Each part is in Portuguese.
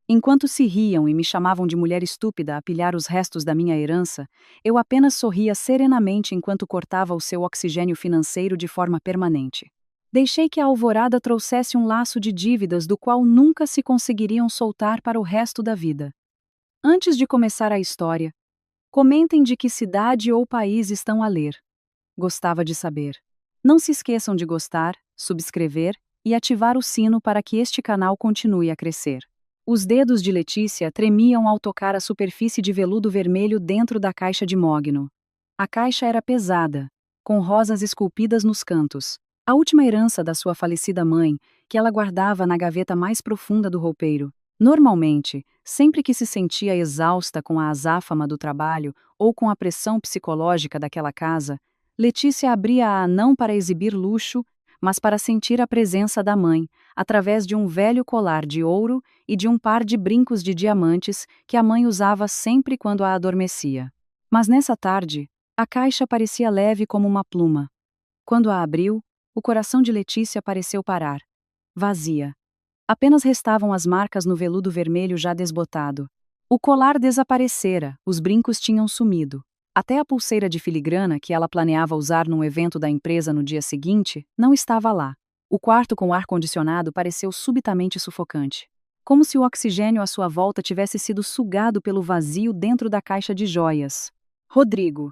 Enquanto se riam e me chamavam de mulher estúpida a pilhar os restos da minha herança, eu apenas sorria serenamente enquanto cortava o seu oxigênio financeiro de forma permanente. Deixei que a alvorada trouxesse um laço de dívidas do qual nunca se conseguiriam soltar para o resto da vida. Antes de começar a história, comentem de que cidade ou país estão a ler. Gostava de saber. Não se esqueçam de gostar, subscrever e ativar o sino para que este canal continue a crescer. Os dedos de Letícia tremiam ao tocar a superfície de veludo vermelho dentro da caixa de mogno. A caixa era pesada, com rosas esculpidas nos cantos. A última herança da sua falecida mãe, que ela guardava na gaveta mais profunda do roupeiro. Normalmente, sempre que se sentia exausta com a azáfama do trabalho ou com a pressão psicológica daquela casa, Letícia abria-a não para exibir luxo, mas para sentir a presença da mãe, através de um velho colar de ouro e de um par de brincos de diamantes que a mãe usava sempre quando a adormecia. Mas nessa tarde, a caixa parecia leve como uma pluma. Quando a abriu, o coração de Letícia pareceu parar. Vazia. Apenas restavam as marcas no veludo vermelho já desbotado. O colar desaparecera, os brincos tinham sumido. Até a pulseira de filigrana que ela planeava usar num evento da empresa no dia seguinte, não estava lá. O quarto com ar-condicionado pareceu subitamente sufocante. Como se o oxigênio à sua volta tivesse sido sugado pelo vazio dentro da caixa de joias. Rodrigo.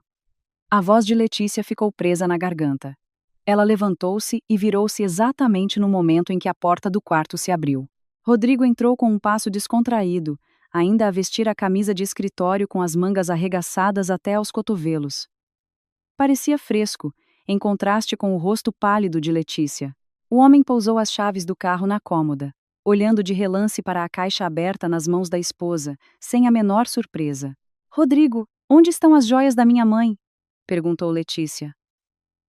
A voz de Letícia ficou presa na garganta. Ela levantou-se e virou-se exatamente no momento em que a porta do quarto se abriu. Rodrigo entrou com um passo descontraído, ainda a vestir a camisa de escritório com as mangas arregaçadas até aos cotovelos. Parecia fresco, em contraste com o rosto pálido de Letícia. O homem pousou as chaves do carro na cômoda, olhando de relance para a caixa aberta nas mãos da esposa, sem a menor surpresa. "Rodrigo, onde estão as joias da minha mãe?" perguntou Letícia.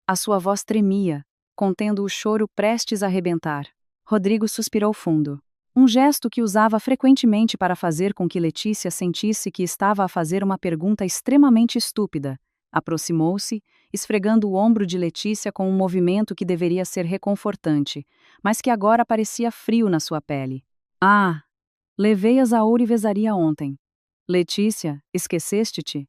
A sua voz tremia, contendo o choro prestes a arrebentar. Rodrigo suspirou fundo. Um gesto que usava frequentemente para fazer com que Letícia sentisse que estava a fazer uma pergunta extremamente estúpida. Aproximou-se, esfregando o ombro de Letícia com um movimento que deveria ser reconfortante, mas que agora parecia frio na sua pele. "Ah, levei-as à ourivesaria ontem. Letícia, esqueceste-te?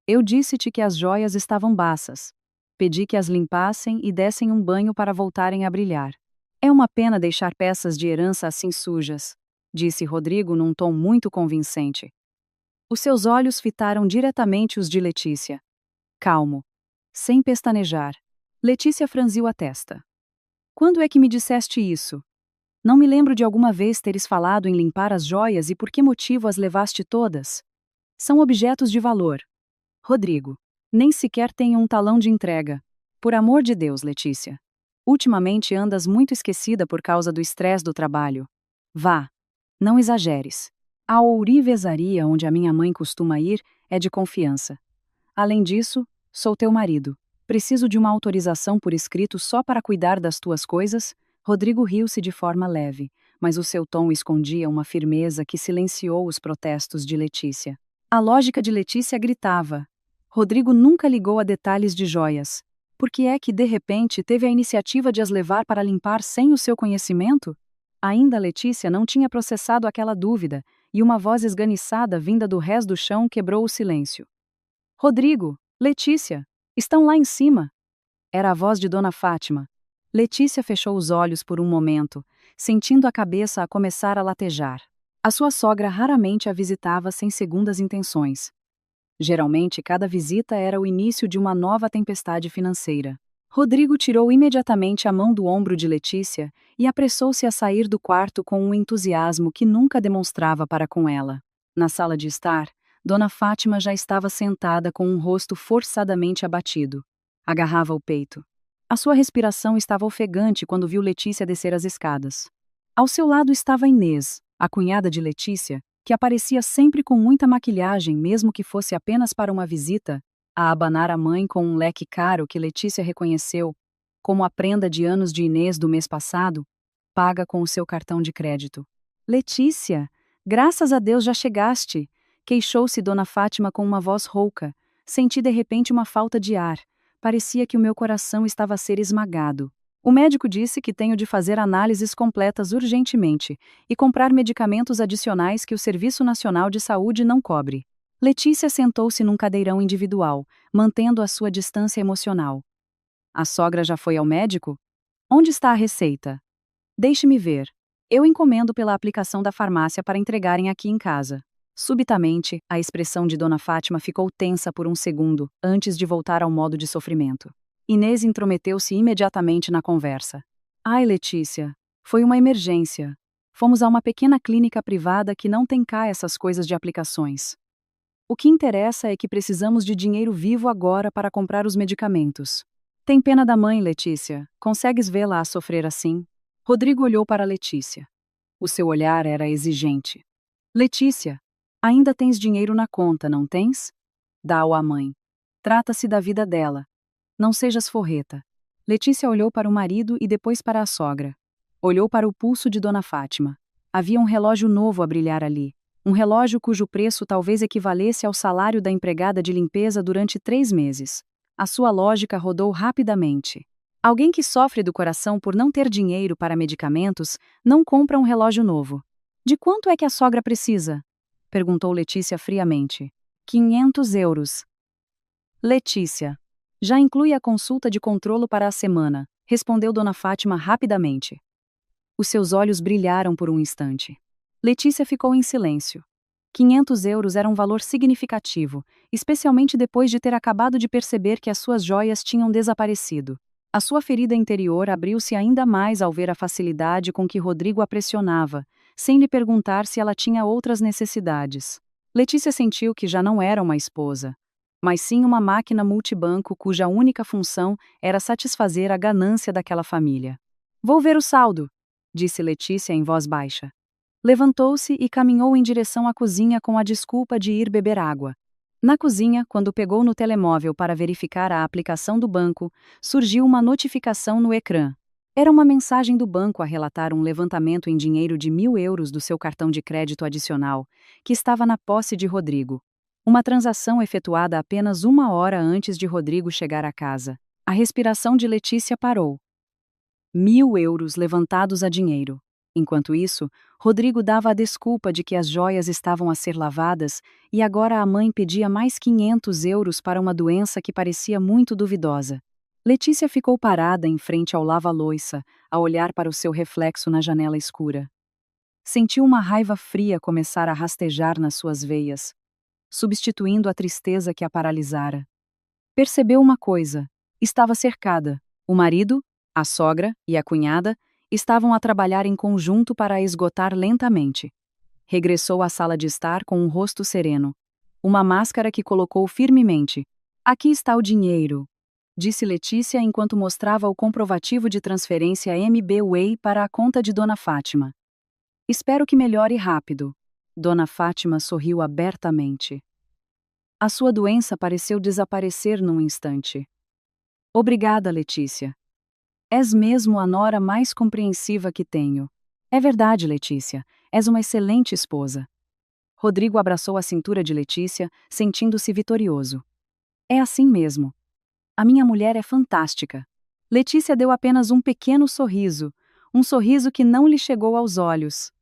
Eu disse-te que as joias estavam baças. Pedi que as limpassem e dessem um banho para voltarem a brilhar. É uma pena deixar peças de herança assim sujas", disse Rodrigo num tom muito convincente. Os seus olhos fitaram diretamente os de Letícia. Calmo, sem pestanejar. Letícia franziu a testa. "Quando é que me disseste isso? Não me lembro de alguma vez teres falado em limpar as joias e por que motivo as levaste todas? São objetos de valor. Rodrigo, nem sequer tenho um talão de entrega. Por amor de Deus, Letícia. Ultimamente andas muito esquecida por causa do estresse do trabalho. Vá, não exageres. A ourivesaria onde a minha mãe costuma ir é de confiança. Além disso, sou teu marido. Preciso de uma autorização por escrito só para cuidar das tuas coisas?" Rodrigo riu-se de forma leve, mas o seu tom escondia uma firmeza que silenciou os protestos de Letícia. A lógica de Letícia gritava. Rodrigo nunca ligou a detalhes de joias. Por que é que, de repente, teve a iniciativa de as levar para limpar sem o seu conhecimento? Ainda Letícia não tinha processado aquela dúvida, e uma voz esganiçada vinda do rés do chão quebrou o silêncio. "Rodrigo, Letícia, estão lá em cima." Era a voz de Dona Fátima. Letícia fechou os olhos por um momento, sentindo a cabeça a começar a latejar. A sua sogra raramente a visitava sem segundas intenções. Geralmente, cada visita era o início de uma nova tempestade financeira. Rodrigo tirou imediatamente a mão do ombro de Letícia e apressou-se a sair do quarto com um entusiasmo que nunca demonstrava para com ela. Na sala de estar, Dona Fátima já estava sentada com um rosto forçadamente abatido. Agarrava o peito. A sua respiração estava ofegante quando viu Letícia descer as escadas. Ao seu lado estava Inês, a cunhada de Letícia, que aparecia sempre com muita maquilhagem, mesmo que fosse apenas para uma visita, a abanar a mãe com um leque caro que Letícia reconheceu como a prenda de anos de Inês do mês passado, paga com o seu cartão de crédito. "Letícia, graças a Deus já chegaste", queixou-se Dona Fátima com uma voz rouca. "Senti de repente uma falta de ar. Parecia que o meu coração estava a ser esmagado." O médico disse que tenho de fazer análises completas urgentemente e comprar medicamentos adicionais que o Serviço Nacional de Saúde não cobre. Letícia sentou-se num cadeirão individual, mantendo a sua distância emocional. A sogra já foi ao médico? Onde está a receita? Deixe-me ver. Eu encomendo pela aplicação da farmácia para entregarem aqui em casa. Subitamente, a expressão de Dona Fátima ficou tensa por um segundo, antes de voltar ao modo de sofrimento. Inês intrometeu-se imediatamente na conversa. Ai, Letícia, foi uma emergência. Fomos a uma pequena clínica privada que não tem cá essas coisas de aplicações. O que interessa é que precisamos de dinheiro vivo agora para comprar os medicamentos. Tem pena da mãe, Letícia. Consegues vê-la a sofrer assim? Rodrigo olhou para Letícia. O seu olhar era exigente. Letícia, ainda tens dinheiro na conta, não tens? Dá-o à mãe. Trata-se da vida dela. Não sejas forreta. Letícia olhou para o marido e depois para a sogra. Olhou para o pulso de Dona Fátima. Havia um relógio novo a brilhar ali. Um relógio cujo preço talvez equivalesse ao salário da empregada de limpeza durante 3 meses. A sua lógica rodou rapidamente. Alguém que sofre do coração por não ter dinheiro para medicamentos não compra um relógio novo. De quanto é que a sogra precisa? Perguntou Letícia friamente. 500 euros. Letícia. Já inclui a consulta de controlo para a semana, respondeu Dona Fátima rapidamente. Os seus olhos brilharam por um instante. Letícia ficou em silêncio. 500 euros era um valor significativo, especialmente depois de ter acabado de perceber que as suas joias tinham desaparecido. A sua ferida interior abriu-se ainda mais ao ver a facilidade com que Rodrigo a pressionava, sem lhe perguntar se ela tinha outras necessidades. Letícia sentiu que já não era uma esposa, mas sim uma máquina multibanco cuja única função era satisfazer a ganância daquela família. Vou ver o saldo, disse Letícia em voz baixa. Levantou-se e caminhou em direção à cozinha com a desculpa de ir beber água. Na cozinha, quando pegou no telemóvel para verificar a aplicação do banco, surgiu uma notificação no ecrã. Era uma mensagem do banco a relatar um levantamento em dinheiro de 1.000 euros do seu cartão de crédito adicional, que estava na posse de Rodrigo. Uma transação efetuada apenas 1 hora antes de Rodrigo chegar à casa. A respiração de Letícia parou. 1.000 euros levantados a dinheiro. Enquanto isso, Rodrigo dava a desculpa de que as joias estavam a ser lavadas e agora a mãe pedia mais 500 euros para uma doença que parecia muito duvidosa. Letícia ficou parada em frente ao lava-loiça, a olhar para o seu reflexo na janela escura. Sentiu uma raiva fria começar a rastejar nas suas veias, substituindo a tristeza que a paralisara. Percebeu uma coisa: estava cercada. O marido, a sogra e a cunhada estavam a trabalhar em conjunto para a esgotar lentamente. Regressou à sala de estar com um rosto sereno. Uma máscara que colocou firmemente. Aqui está o dinheiro, disse Letícia enquanto mostrava o comprovativo de transferência MBWay para a conta de Dona Fátima. Espero que melhore rápido. Dona Fátima sorriu abertamente. A sua doença pareceu desaparecer num instante. Obrigada, Letícia. És mesmo a nora mais compreensiva que tenho. É verdade, Letícia, és uma excelente esposa. Rodrigo abraçou a cintura de Letícia, sentindo-se vitorioso. É assim mesmo. A minha mulher é fantástica. Letícia deu apenas um pequeno sorriso, um sorriso que não lhe chegou aos olhos.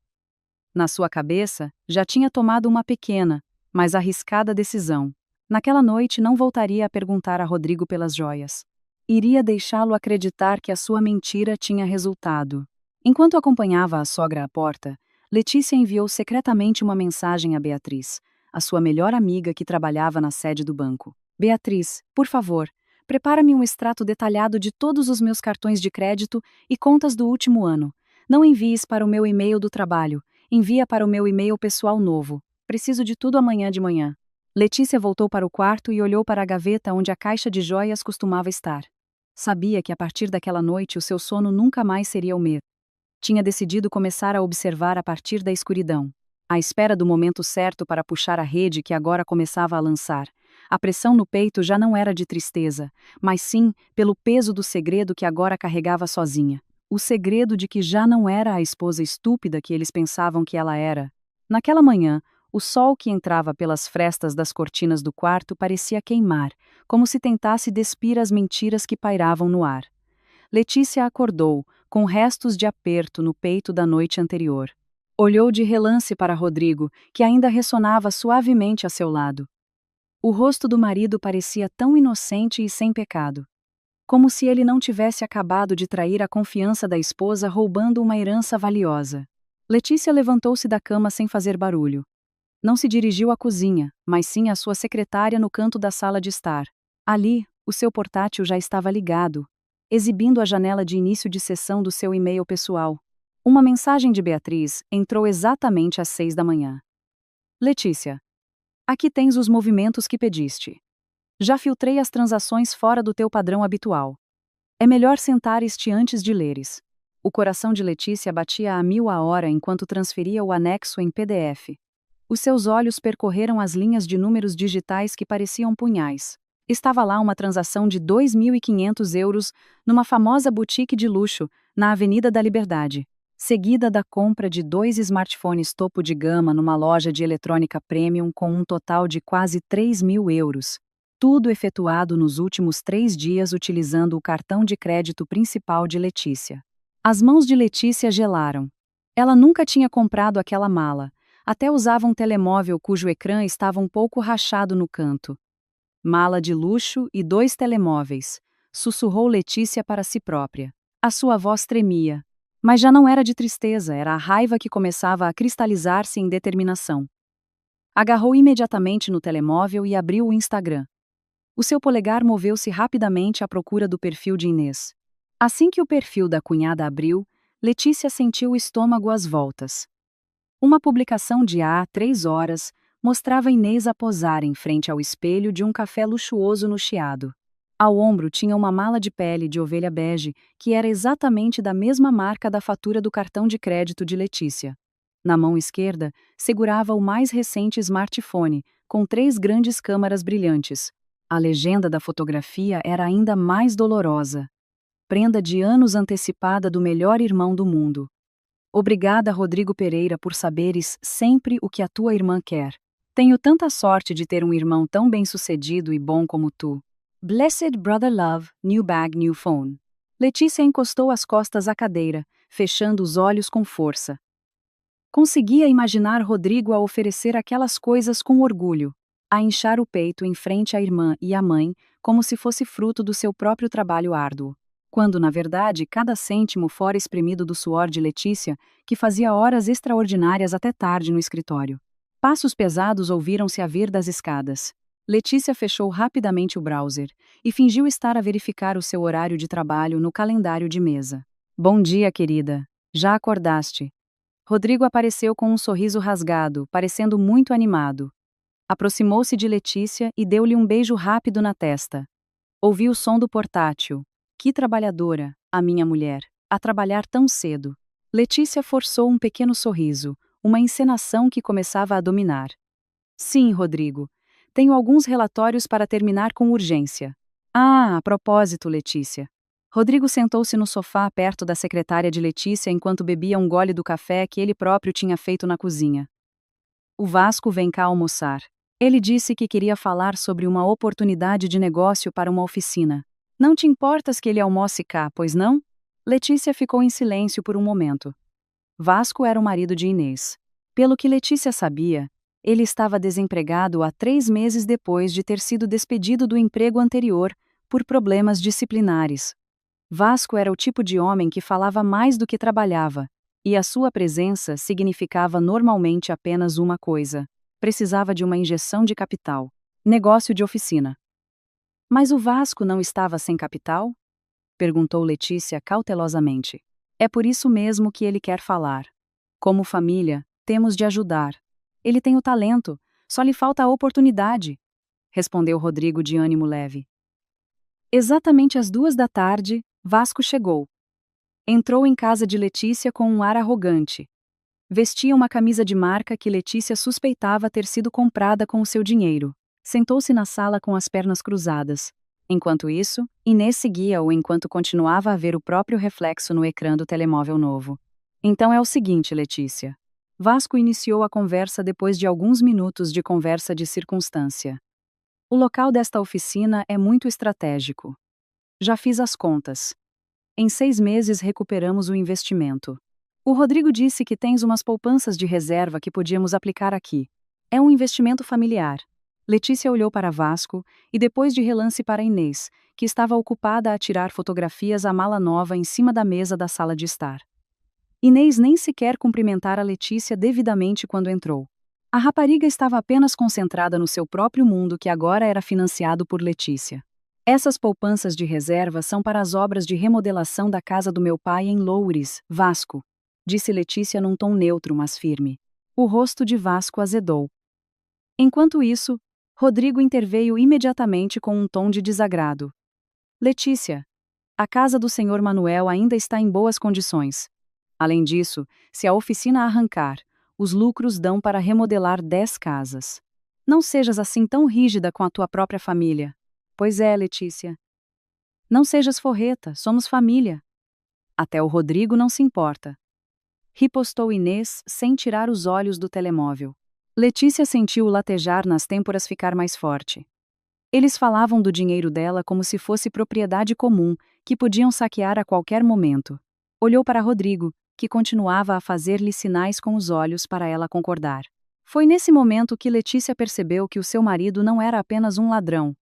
Na sua cabeça, já tinha tomado uma pequena, mas arriscada decisão. Naquela noite não voltaria a perguntar a Rodrigo pelas joias. Iria deixá-lo acreditar que a sua mentira tinha resultado. Enquanto acompanhava a sogra à porta, Letícia enviou secretamente uma mensagem a Beatriz, a sua melhor amiga que trabalhava na sede do banco. Beatriz, por favor, prepara-me um extrato detalhado de todos os meus cartões de crédito e contas do último ano. Não envies para o meu e-mail do trabalho, envia para o meu e-mail pessoal novo. Preciso de tudo amanhã de manhã. Letícia voltou para o quarto e olhou para a gaveta onde a caixa de joias costumava estar. Sabia que a partir daquela noite o seu sono nunca mais seria o mesmo. Tinha decidido começar a observar a partir da escuridão, à espera do momento certo para puxar a rede que agora começava a lançar. A pressão no peito já não era de tristeza, mas sim pelo peso do segredo que agora carregava sozinha. O segredo de que já não era a esposa estúpida que eles pensavam que ela era. Naquela manhã, o sol que entrava pelas frestas das cortinas do quarto parecia queimar, como se tentasse despir as mentiras que pairavam no ar. Letícia acordou, com restos de aperto no peito da noite anterior. Olhou de relance para Rodrigo, que ainda ressonava suavemente a seu lado. O rosto do marido parecia tão inocente e sem pecado. Como se ele não tivesse acabado de trair a confiança da esposa roubando uma herança valiosa. Letícia levantou-se da cama sem fazer barulho. Não se dirigiu à cozinha, mas sim à sua secretária no canto da sala de estar. Ali, o seu portátil já estava ligado, exibindo a janela de início de sessão do seu e-mail pessoal. Uma mensagem de Beatriz entrou exatamente às 6 da manhã. Letícia, aqui tens os movimentos que pediste. Já filtrei as transações fora do teu padrão habitual. É melhor sentares-te antes de leres. O coração de Letícia batia a 1000 a hora enquanto transferia o anexo em PDF. Os seus olhos percorreram as linhas de números digitais que pareciam punhais. Estava lá uma transação de 2.500 euros numa famosa boutique de luxo, na Avenida da Liberdade, seguida da compra de 2 smartphones topo de gama numa loja de eletrônica premium com um total de quase 3.000 euros. Tudo efetuado nos últimos 3 dias utilizando o cartão de crédito principal de Letícia. As mãos de Letícia gelaram. Ela nunca tinha comprado aquela mala, até usava um telemóvel cujo ecrã estava um pouco rachado no canto. Mala de luxo e 2 telemóveis, sussurrou Letícia para si própria. A sua voz tremia. Mas já não era de tristeza, era a raiva que começava a cristalizar-se em determinação. Agarrou imediatamente no telemóvel e abriu o Instagram. O seu polegar moveu-se rapidamente à procura do perfil de Inês. Assim que o perfil da cunhada abriu, Letícia sentiu o estômago às voltas. Uma publicação de há 3 horas mostrava Inês a posar em frente ao espelho de um café luxuoso no Chiado. Ao ombro tinha uma mala de pele de ovelha bege, que era exatamente da mesma marca da fatura do cartão de crédito de Letícia. Na mão esquerda, segurava o mais recente smartphone, com 3 grandes câmaras brilhantes. A legenda da fotografia era ainda mais dolorosa. Prenda de anos antecipada do melhor irmão do mundo. Obrigada, Rodrigo Pereira, por saberes sempre o que a tua irmã quer. Tenho tanta sorte de ter um irmão tão bem-sucedido e bom como tu. Blessed brother love, new bag, new phone. Letícia encostou as costas à cadeira, fechando os olhos com força. Conseguia imaginar Rodrigo a oferecer aquelas coisas com orgulho, a inchar o peito em frente à irmã e à mãe, como se fosse fruto do seu próprio trabalho árduo. Quando, na verdade, cada cêntimo fora espremido do suor de Letícia, que fazia horas extraordinárias até tarde no escritório. Passos pesados ouviram-se a vir das escadas. Letícia fechou rapidamente o browser e fingiu estar a verificar o seu horário de trabalho no calendário de mesa. Bom dia, querida. Já acordaste? Rodrigo apareceu com um sorriso rasgado, parecendo muito animado. Aproximou-se de Letícia e deu-lhe um beijo rápido na testa. Ouviu o som do portátil. Que trabalhadora, a minha mulher, a trabalhar tão cedo. Letícia forçou um pequeno sorriso, uma encenação que começava a dominar. Sim, Rodrigo. Tenho alguns relatórios para terminar com urgência. Ah, a propósito, Letícia. Rodrigo sentou-se no sofá perto da secretária de Letícia enquanto bebia um gole do café que ele próprio tinha feito na cozinha. O Vasco vem cá almoçar. Ele disse que queria falar sobre uma oportunidade de negócio para uma oficina. Não te importas que ele almoce cá, pois não? Letícia ficou em silêncio por um momento. Vasco era o marido de Inês. Pelo que Letícia sabia, ele estava desempregado há 3 meses depois de ter sido despedido do emprego anterior por problemas disciplinares. Vasco era o tipo de homem que falava mais do que trabalhava, e a sua presença significava normalmente apenas uma coisa: precisava de uma injeção de capital. Negócio de oficina. Mas o Vasco não estava sem capital? Perguntou Letícia cautelosamente. É por isso mesmo que ele quer falar. Como família, temos de ajudar. Ele tem o talento, só lhe falta a oportunidade, respondeu Rodrigo de ânimo leve. Exatamente às 2 da tarde, Vasco chegou. Entrou em casa de Letícia com um ar arrogante. Vestia uma camisa de marca que Letícia suspeitava ter sido comprada com o seu dinheiro. Sentou-se na sala com as pernas cruzadas. Enquanto isso, Inês seguia-o enquanto continuava a ver o próprio reflexo no ecrã do telemóvel novo. Então é o seguinte, Letícia. Vasco iniciou a conversa depois de alguns minutos de conversa de circunstância. O local desta oficina é muito estratégico. Já fiz as contas. Em 6 meses recuperamos o investimento. O Rodrigo disse que tens umas poupanças de reserva que podíamos aplicar aqui. É um investimento familiar. Letícia olhou para Vasco e depois de relance para Inês, que estava ocupada a tirar fotografias à mala nova em cima da mesa da sala de estar. Inês nem sequer cumprimentara Letícia devidamente quando entrou. A rapariga estava apenas concentrada no seu próprio mundo que agora era financiado por Letícia. Essas poupanças de reserva são para as obras de remodelação da casa do meu pai em Loures, Vasco, disse Letícia num tom neutro, mas firme. O rosto de Vasco azedou. Enquanto isso, Rodrigo interveio imediatamente com um tom de desagrado. Letícia, a casa do senhor Manuel ainda está em boas condições. Além disso, se a oficina arrancar, os lucros dão para remodelar 10 casas. Não sejas assim tão rígida com a tua própria família. Pois é, Letícia. Não sejas forreta, somos família. Até o Rodrigo não se importa. Ripostou Inês, sem tirar os olhos do telemóvel. Letícia sentiu o latejar nas têmporas ficar mais forte. Eles falavam do dinheiro dela como se fosse propriedade comum, que podiam saquear a qualquer momento. Olhou para Rodrigo, que continuava a fazer-lhe sinais com os olhos para ela concordar. Foi nesse momento que Letícia percebeu que o seu marido não era apenas um ladrão,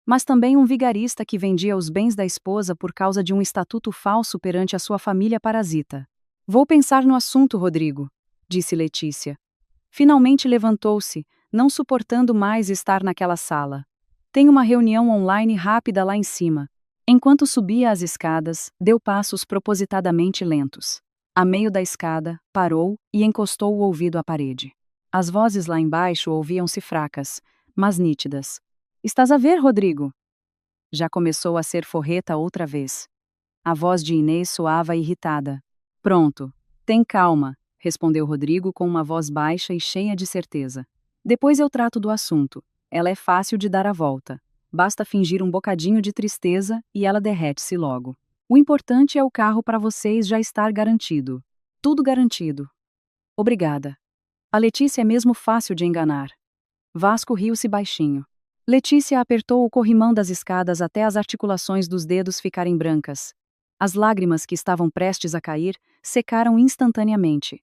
mas também um vigarista que vendia os bens da esposa por causa de um estatuto falso perante a sua família parasita. Vou pensar no assunto, Rodrigo, disse Letícia. Finalmente levantou-se, não suportando mais estar naquela sala. Tem uma reunião online rápida lá em cima. Enquanto subia as escadas, deu passos propositadamente lentos. A meio da escada, parou e encostou o ouvido à parede. As vozes lá embaixo ouviam-se fracas, mas nítidas. Estás a ver, Rodrigo? Já começou a ser forreta outra vez. A voz de Inês soava irritada. Pronto, tem calma, respondeu Rodrigo com uma voz baixa e cheia de certeza. Depois eu trato do assunto. Ela é fácil de dar a volta. Basta fingir um bocadinho de tristeza e ela derrete-se logo. O importante é o carro para vocês já estar garantido. Tudo garantido. Obrigada. A Letícia é mesmo fácil de enganar. Vasco riu-se baixinho. Letícia apertou o corrimão das escadas até as articulações dos dedos ficarem brancas. As lágrimas que estavam prestes a cair secaram instantaneamente,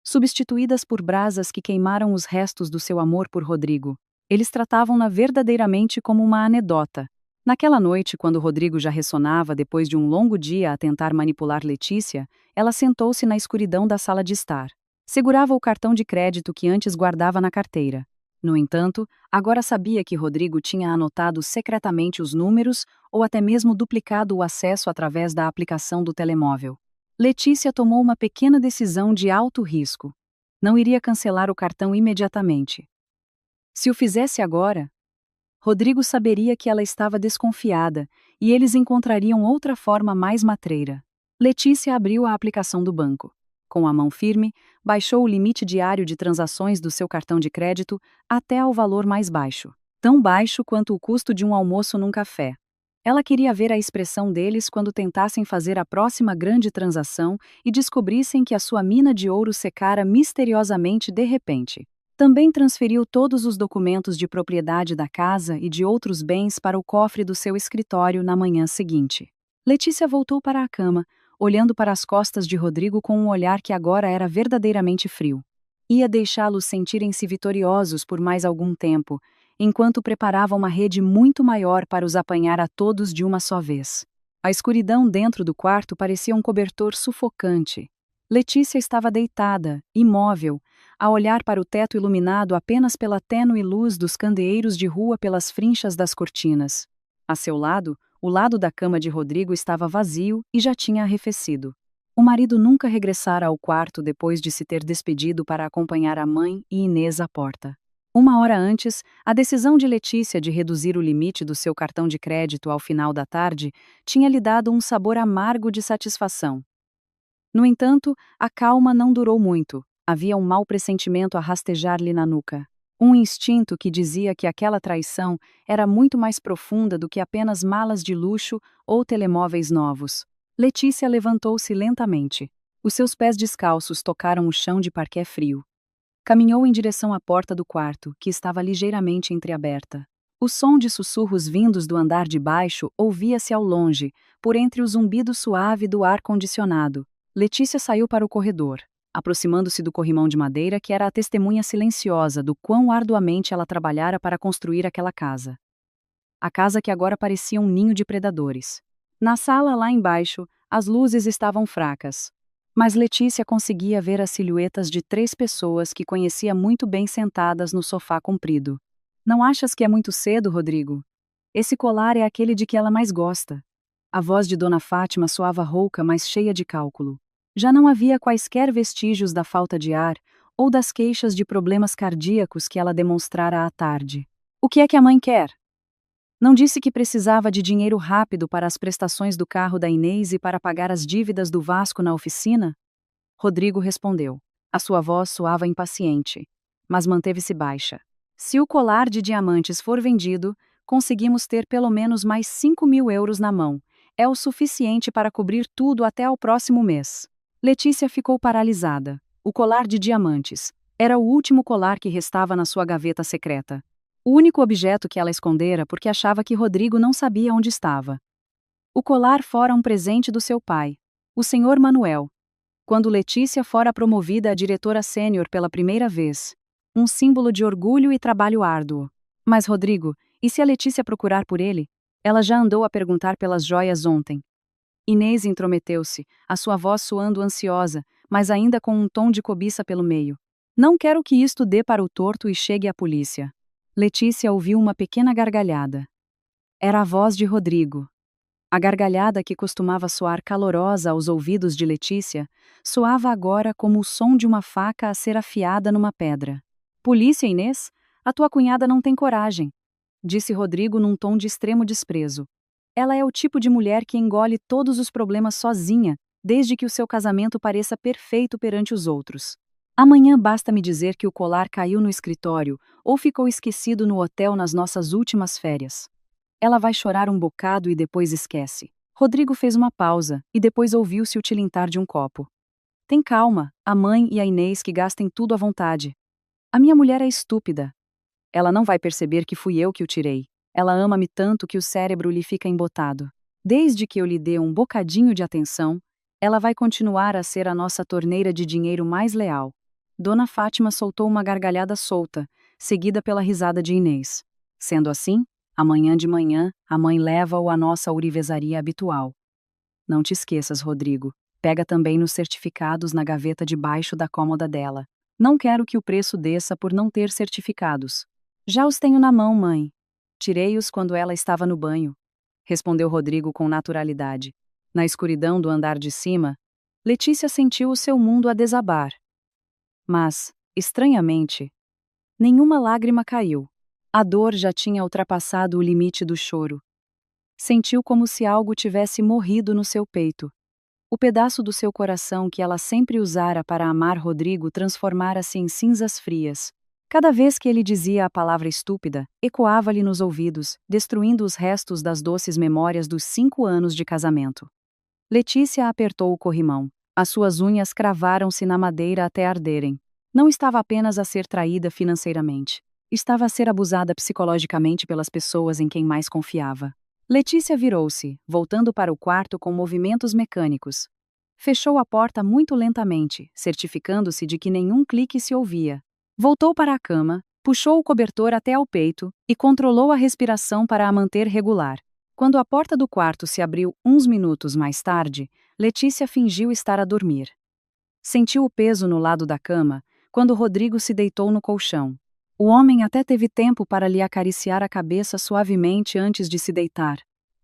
substituídas por brasas que queimaram os restos do seu amor por Rodrigo. Eles tratavam-na verdadeiramente como uma anedota. Naquela noite, quando Rodrigo já ressonava depois de um longo dia a tentar manipular Letícia, ela sentou-se na escuridão da sala de estar. Segurava o cartão de crédito que antes guardava na carteira. No entanto, agora sabia que Rodrigo tinha anotado secretamente os números ou até mesmo duplicado o acesso através da aplicação do telemóvel. Letícia tomou uma pequena decisão de alto risco. Não iria cancelar o cartão imediatamente. Se o fizesse agora, Rodrigo saberia que ela estava desconfiada e eles encontrariam outra forma mais matreira. Letícia abriu a aplicação do banco. Com a mão firme, baixou o limite diário de transações do seu cartão de crédito até ao valor mais baixo, tão baixo quanto o custo de um almoço num café. Ela queria ver a expressão deles quando tentassem fazer a próxima grande transação e descobrissem que a sua mina de ouro secara misteriosamente de repente. Também transferiu todos os documentos de propriedade da casa e de outros bens para o cofre do seu escritório na manhã seguinte. Letícia voltou para a cama, olhando para as costas de Rodrigo com um olhar que agora era verdadeiramente frio. Ia deixá-los sentirem-se vitoriosos por mais algum tempo, enquanto preparava uma rede muito maior para os apanhar a todos de uma só vez. A escuridão dentro do quarto parecia um cobertor sufocante. Letícia estava deitada, imóvel, a olhar para o teto iluminado apenas pela tênue luz dos candeeiros de rua pelas frinchas das cortinas. A seu lado, o lado da cama de Rodrigo estava vazio e já tinha arrefecido. O marido nunca regressara ao quarto depois de se ter despedido para acompanhar a mãe e Inês à porta. Uma hora antes, a decisão de Letícia de reduzir o limite do seu cartão de crédito ao final da tarde tinha lhe dado um sabor amargo de satisfação. No entanto, a calma não durou muito. Havia um mau pressentimento a rastejar-lhe na nuca. Um instinto que dizia que aquela traição era muito mais profunda do que apenas malas de luxo ou telemóveis novos. Letícia levantou-se lentamente. Os seus pés descalços tocaram o chão de parquet frio. Caminhou em direção à porta do quarto, que estava ligeiramente entreaberta. O som de sussurros vindos do andar de baixo ouvia-se ao longe, por entre o zumbido suave do ar-condicionado. Letícia saiu para o corredor, aproximando-se do corrimão de madeira que era a testemunha silenciosa do quão arduamente ela trabalhara para construir aquela casa. A casa que agora parecia um ninho de predadores. Na sala lá embaixo, as luzes estavam fracas. Mas Letícia conseguia ver as silhuetas de 3 pessoas que conhecia muito bem sentadas no sofá comprido. Não achas que é muito cedo, Rodrigo? Esse colar é aquele de que ela mais gosta. A voz de Dona Fátima soava rouca, mas cheia de cálculo. Já não havia quaisquer vestígios da falta de ar ou das queixas de problemas cardíacos que ela demonstrara à tarde. O que é que a mãe quer? Não disse que precisava de dinheiro rápido para as prestações do carro da Inês e para pagar as dívidas do Vasco na oficina? Rodrigo respondeu. A sua voz soava impaciente, mas manteve-se baixa. Se o colar de diamantes for vendido, conseguimos ter pelo menos mais 5.000 euros na mão. É o suficiente para cobrir tudo até ao próximo mês. Letícia ficou paralisada. O colar de diamantes. Era o último colar que restava na sua gaveta secreta. O único objeto que ela escondera porque achava que Rodrigo não sabia onde estava. O colar fora um presente do seu pai, o Sr. Manuel. Quando Letícia fora promovida a diretora sênior pela primeira vez. Um símbolo de orgulho e trabalho árduo. Mas Rodrigo, e se a Letícia procurar por ele? Ela já andou a perguntar pelas joias ontem. Inês intrometeu-se, a sua voz soando ansiosa, mas ainda com um tom de cobiça pelo meio. Não quero que isto dê para o torto e chegue à polícia. Letícia ouviu uma pequena gargalhada. Era a voz de Rodrigo. A gargalhada que costumava soar calorosa aos ouvidos de Letícia, soava agora como o som de uma faca a ser afiada numa pedra. Polícia, Inês? A tua cunhada não tem coragem, disse Rodrigo num tom de extremo desprezo. Ela é o tipo de mulher que engole todos os problemas sozinha, desde que o seu casamento pareça perfeito perante os outros. Amanhã basta me dizer que o colar caiu no escritório ou ficou esquecido no hotel nas nossas últimas férias. Ela vai chorar um bocado e depois esquece. Rodrigo fez uma pausa e depois ouviu-se o tilintar de um copo. Tem calma, a mãe e a Inês que gastem tudo à vontade. A minha mulher é estúpida. Ela não vai perceber que fui eu que o tirei. Ela ama-me tanto que o cérebro lhe fica embotado. Desde que eu lhe dê um bocadinho de atenção, ela vai continuar a ser a nossa torneira de dinheiro mais leal. Dona Fátima soltou uma gargalhada solta, seguida pela risada de Inês. Sendo assim, amanhã de manhã, a mãe leva-o à nossa ourivesaria habitual. Não te esqueças, Rodrigo. Pega também nos certificados na gaveta debaixo da cômoda dela. Não quero que o preço desça por não ter certificados. Já os tenho na mão, mãe. Tirei-os quando ela estava no banho, respondeu Rodrigo com naturalidade. Na escuridão do andar de cima, Letícia sentiu o seu mundo a desabar. Mas, estranhamente, nenhuma lágrima caiu. A dor já tinha ultrapassado o limite do choro. Sentiu como se algo tivesse morrido no seu peito. O pedaço do seu coração que ela sempre usara para amar Rodrigo transformara-se em cinzas frias. Cada vez que ele dizia a palavra estúpida, ecoava-lhe nos ouvidos, destruindo os restos das doces memórias dos 5 anos de casamento. Letícia apertou o corrimão. As suas unhas cravaram-se na madeira até arderem. Não estava apenas a ser traída financeiramente. Estava a ser abusada psicologicamente pelas pessoas em quem mais confiava. Letícia virou-se, voltando para o quarto com movimentos mecânicos. Fechou a porta muito lentamente, certificando-se de que nenhum clique se ouvia. Voltou para a cama, puxou o cobertor até ao peito e controlou a respiração para a manter regular. Quando a porta do quarto se abriu uns minutos mais tarde, Letícia fingiu estar a dormir. Sentiu o peso no lado da cama, quando Rodrigo se deitou no colchão. O homem até teve tempo para lhe acariciar a cabeça suavemente antes de se deitar.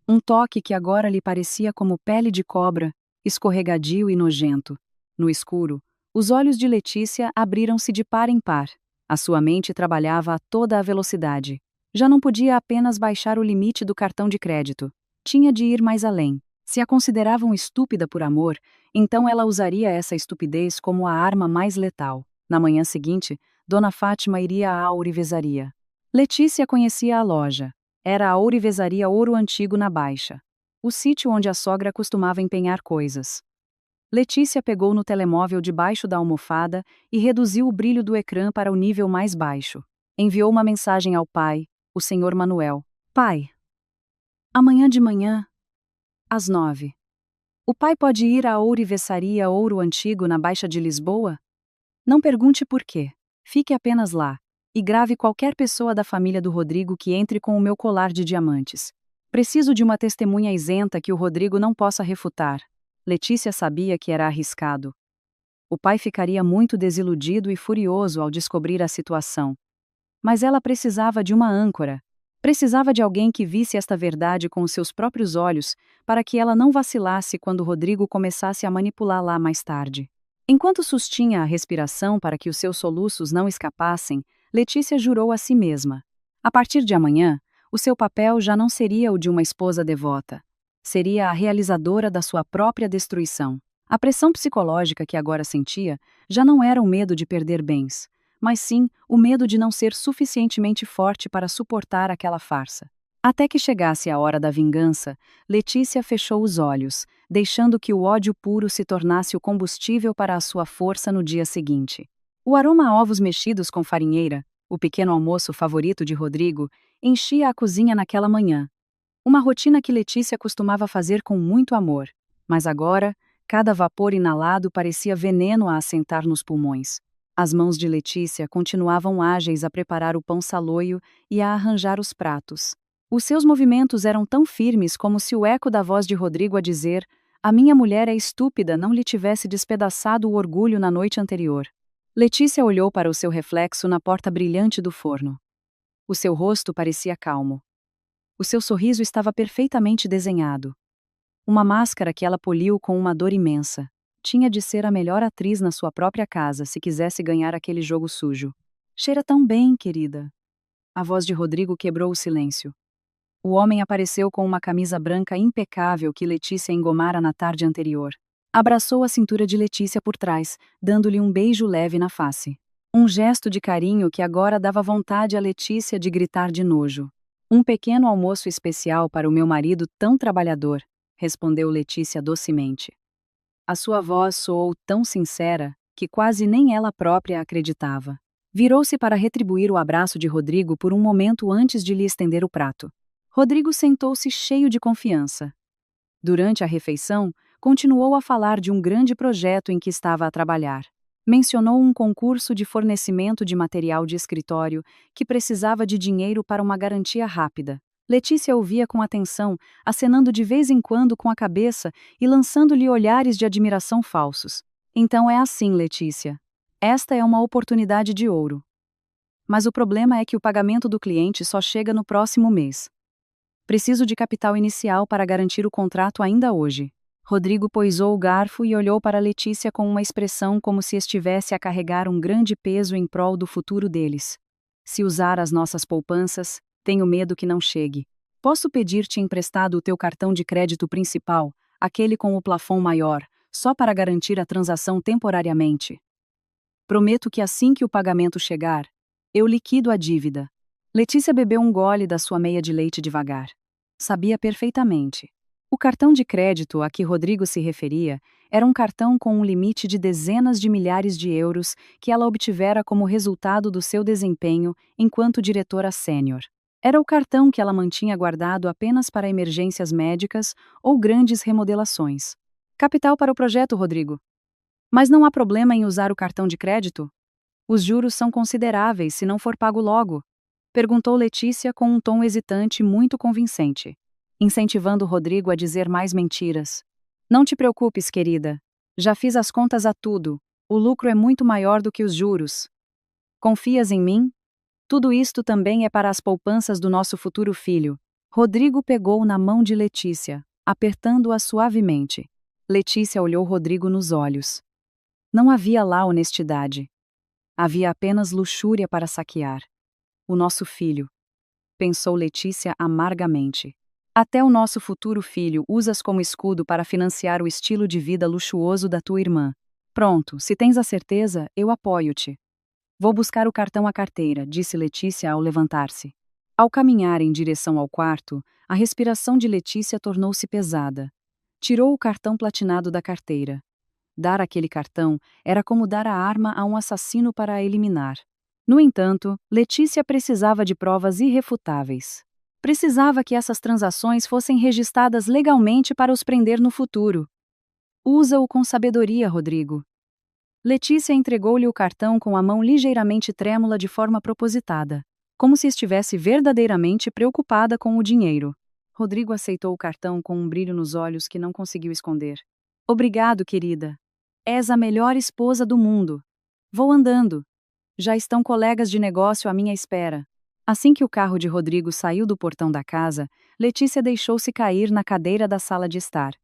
Um toque que agora lhe parecia como pele de cobra, escorregadio e nojento. No escuro, os olhos de Letícia abriram-se de par em par. A sua mente trabalhava a toda a velocidade. Já não podia apenas baixar o limite do cartão de crédito. Tinha de ir mais além. Se a consideravam estúpida por amor, então ela usaria essa estupidez como a arma mais letal. Na manhã seguinte, Dona Fátima iria à ourivesaria. Letícia conhecia a loja. Era a ourivesaria Ouro Antigo na Baixa. O sítio onde a sogra costumava empenhar coisas. Letícia pegou no telemóvel debaixo da almofada e reduziu o brilho do ecrã para o nível mais baixo. Enviou uma mensagem ao pai, O senhor Manuel. Pai. Amanhã de manhã, às 9. O pai pode ir à ourivesaria Ouro Antigo na Baixa de Lisboa? Não pergunte por quê. Fique apenas lá. E grave qualquer pessoa da família do Rodrigo que entre com o meu colar de diamantes. Preciso de uma testemunha isenta que o Rodrigo não possa refutar. Letícia sabia que era arriscado. O pai ficaria muito desiludido e furioso ao descobrir a situação. Mas ela precisava de uma âncora. Precisava de alguém que visse esta verdade com os seus próprios olhos, para que ela não vacilasse quando Rodrigo começasse a manipulá-la mais tarde. Enquanto sustinha a respiração para que os seus soluços não escapassem, Letícia jurou a si mesma. A partir de amanhã, o seu papel já não seria o de uma esposa devota. Seria a realizadora da sua própria destruição. A pressão psicológica que agora sentia já não era o medo de perder bens, mas sim o medo de não ser suficientemente forte para suportar aquela farsa. Até que chegasse a hora da vingança, Letícia fechou os olhos, deixando que o ódio puro se tornasse o combustível para a sua força no dia seguinte. O aroma a ovos mexidos com farinheira, o pequeno almoço favorito de Rodrigo, enchia a cozinha naquela manhã. Uma rotina que Letícia costumava fazer com muito amor, mas agora, cada vapor inalado parecia veneno a assentar nos pulmões. As mãos de Letícia continuavam ágeis a preparar o pão saloio e a arranjar os pratos. Os seus movimentos eram tão firmes como se o eco da voz de Rodrigo a dizer: "A minha mulher é estúpida", não lhe tivesse despedaçado o orgulho na noite anterior. Letícia olhou para o seu reflexo na porta brilhante do forno. O seu rosto parecia calmo. O seu sorriso estava perfeitamente desenhado. Uma máscara que ela poliu com uma dor imensa. Tinha de ser a melhor atriz na sua própria casa se quisesse ganhar aquele jogo sujo. "Cheira tão bem, querida." A voz de Rodrigo quebrou o silêncio. O homem apareceu com uma camisa branca impecável que Letícia engomara na tarde anterior. Abraçou a cintura de Letícia por trás, dando-lhe um beijo leve na face. Um gesto de carinho que agora dava vontade a Letícia de gritar de nojo. "Um pequeno almoço especial para o meu marido tão trabalhador", respondeu Letícia docemente. A sua voz soou tão sincera que quase nem ela própria acreditava. Virou-se para retribuir o abraço de Rodrigo por um momento antes de lhe estender o prato. Rodrigo sentou-se cheio de confiança. Durante a refeição, continuou a falar de um grande projeto em que estava a trabalhar. Mencionou um concurso de fornecimento de material de escritório que precisava de dinheiro para uma garantia rápida. Letícia ouvia com atenção, acenando de vez em quando com a cabeça e lançando-lhe olhares de admiração falsos. "Então é assim, Letícia. Esta é uma oportunidade de ouro. Mas o problema é que o pagamento do cliente só chega no próximo mês. Preciso de capital inicial para garantir o contrato ainda hoje." Rodrigo poisou o garfo e olhou para Letícia com uma expressão como se estivesse a carregar um grande peso em prol do futuro deles. "Se usar as nossas poupanças, tenho medo que não chegue. Posso pedir-te emprestado o teu cartão de crédito principal, aquele com o plafond maior, só para garantir a transação temporariamente. Prometo que assim que o pagamento chegar, eu liquido a dívida." Letícia bebeu um gole da sua meia de leite devagar. Sabia perfeitamente. O cartão de crédito a que Rodrigo se referia era um cartão com um limite de dezenas de milhares de euros que ela obtivera como resultado do seu desempenho enquanto diretora sênior. Era o cartão que ela mantinha guardado apenas para emergências médicas ou grandes remodelações. "Capital para o projeto, Rodrigo. Mas não há problema em usar o cartão de crédito? Os juros são consideráveis se não for pago logo", perguntou Letícia com um tom hesitante muito convincente, incentivando Rodrigo a dizer mais mentiras. "Não te preocupes, querida. Já fiz as contas a tudo. O lucro é muito maior do que os juros. Confias em mim? Tudo isto também é para as poupanças do nosso futuro filho." Rodrigo pegou na mão de Letícia, apertando-a suavemente. Letícia olhou Rodrigo nos olhos. Não havia lá honestidade. Havia apenas luxúria para saquear. "O nosso filho", pensou Letícia amargamente. "Até o nosso futuro filho usas como escudo para financiar o estilo de vida luxuoso da tua irmã. Pronto, se tens a certeza, eu apoio-te." "Vou buscar o cartão à carteira", disse Letícia ao levantar-se. Ao caminhar em direção ao quarto, a respiração de Letícia tornou-se pesada. Tirou o cartão platinado da carteira. Dar aquele cartão era como dar a arma a um assassino para a eliminar. No entanto, Letícia precisava de provas irrefutáveis. Precisava que essas transações fossem registradas legalmente para os prender no futuro. Usa-o com sabedoria, Rodrigo. Letícia entregou-lhe o cartão com a mão ligeiramente trêmula de forma propositada, como se estivesse verdadeiramente preocupada com o dinheiro. Rodrigo aceitou o cartão com um brilho nos olhos que não conseguiu esconder. Obrigado, querida. És a melhor esposa do mundo. Vou andando. Já estão colegas de negócio à minha espera. Assim que o carro de Rodrigo saiu do portão da casa, Letícia deixou-se cair na cadeira da sala de estar.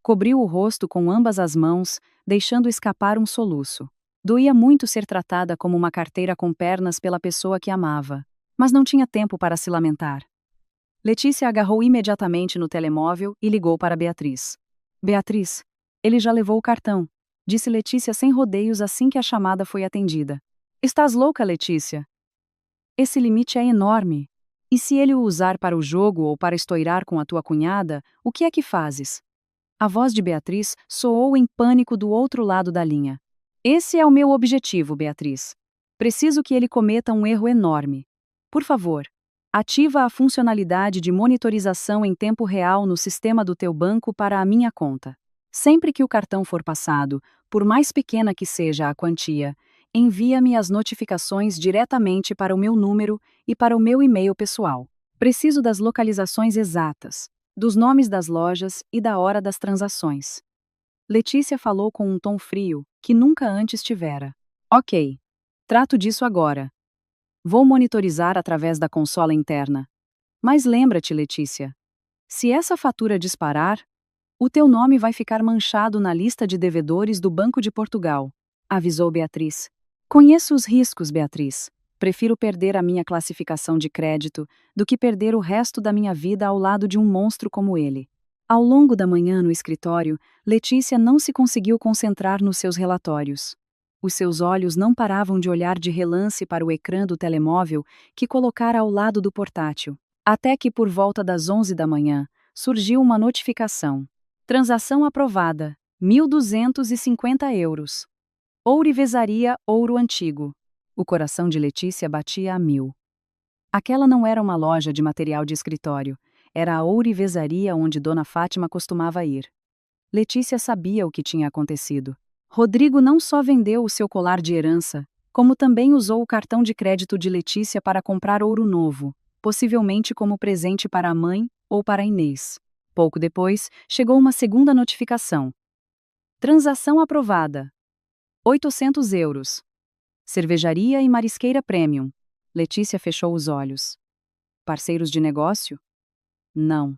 Cobriu o rosto com ambas as mãos, deixando escapar um soluço. Doía muito ser tratada como uma carteira com pernas pela pessoa que amava, mas não tinha tempo para se lamentar. Letícia agarrou imediatamente no telemóvel e ligou para Beatriz. Beatriz, ele já levou o cartão, disse Letícia sem rodeios assim que a chamada foi atendida. Estás louca, Letícia? Esse limite é enorme. E se ele o usar para o jogo ou para estoirar com a tua cunhada, o que é que fazes? A voz de Beatriz soou em pânico do outro lado da linha. Esse é o meu objetivo, Beatriz. Preciso que ele cometa um erro enorme. Por favor, ativa a funcionalidade de monitorização em tempo real no sistema do teu banco para a minha conta. Sempre que o cartão for passado, por mais pequena que seja a quantia, envia-me as notificações diretamente para o meu número e para o meu e-mail pessoal. Preciso das localizações exatas, dos nomes das lojas e da hora das transações. Letícia falou com um tom frio, que nunca antes tivera. Ok. Trato disso agora. Vou monitorizar através da consola interna. Mas lembra-te, Letícia. Se essa fatura disparar, o teu nome vai ficar manchado na lista de devedores do Banco de Portugal, avisou Beatriz. Conheço os riscos, Beatriz. Prefiro perder a minha classificação de crédito do que perder o resto da minha vida ao lado de um monstro como ele. Ao longo da manhã no escritório, Letícia não se conseguiu concentrar nos seus relatórios. Os seus olhos não paravam de olhar de relance para o ecrã do telemóvel que colocara ao lado do portátil. Até que por volta das 11 da manhã, surgiu uma notificação. Transação aprovada, 1.250 euros. Ourivesaria Ouro Antigo. O coração de Letícia batia a 1000. Aquela não era uma loja de material de escritório, era a ourivesaria onde Dona Fátima costumava ir. Letícia sabia o que tinha acontecido. Rodrigo não só vendeu o seu colar de herança, como também usou o cartão de crédito de Letícia para comprar ouro novo, possivelmente como presente para a mãe ou para Inês. Pouco depois, chegou uma segunda notificação. Transação aprovada. 800 euros. Cervejaria e marisqueira premium. Letícia fechou os olhos. Parceiros de negócio? Não.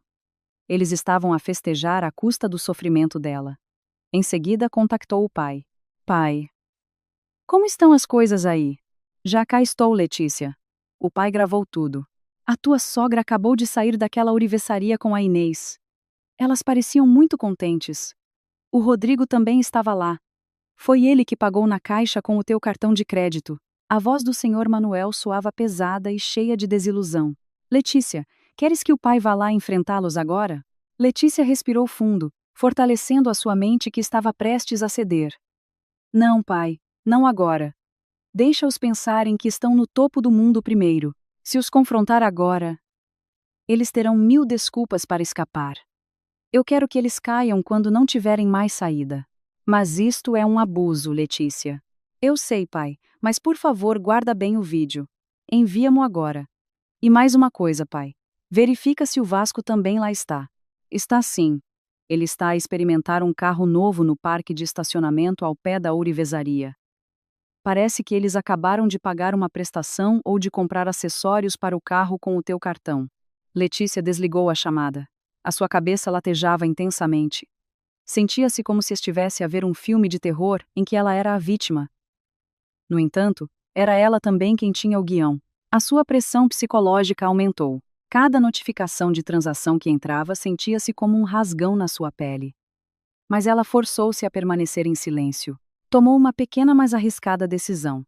Eles estavam a festejar à custa do sofrimento dela. Em seguida, contactou o pai. Pai. Como estão as coisas aí? Já cá estou, Letícia. O pai gravou tudo. A tua sogra acabou de sair daquela ourivesaria com a Inês. Elas pareciam muito contentes. O Rodrigo também estava lá. Foi ele que pagou na caixa com o teu cartão de crédito. A voz do senhor Manuel soava pesada e cheia de desilusão. Letícia, queres que o pai vá lá enfrentá-los agora? Letícia respirou fundo, fortalecendo a sua mente que estava prestes a ceder. Não, pai, não agora. Deixa-os pensarem que estão no topo do mundo primeiro. Se os confrontar agora, eles terão 1000 desculpas para escapar. Eu quero que eles caiam quando não tiverem mais saída. Mas isto é um abuso, Letícia. Eu sei, pai, mas por favor guarda bem o vídeo. Envia-mo agora. E mais uma coisa, pai. Verifica se o Vasco também lá está. Está sim. Ele está a experimentar um carro novo no parque de estacionamento ao pé da ourivesaria. Parece que eles acabaram de pagar uma prestação ou de comprar acessórios para o carro com o teu cartão. Letícia desligou a chamada. A sua cabeça latejava intensamente. Sentia-se como se estivesse a ver um filme de terror em que ela era a vítima. No entanto, era ela também quem tinha o guião. A sua pressão psicológica aumentou. Cada notificação de transação que entrava sentia-se como um rasgão na sua pele. Mas ela forçou-se a permanecer em silêncio. Tomou uma pequena mas arriscada decisão.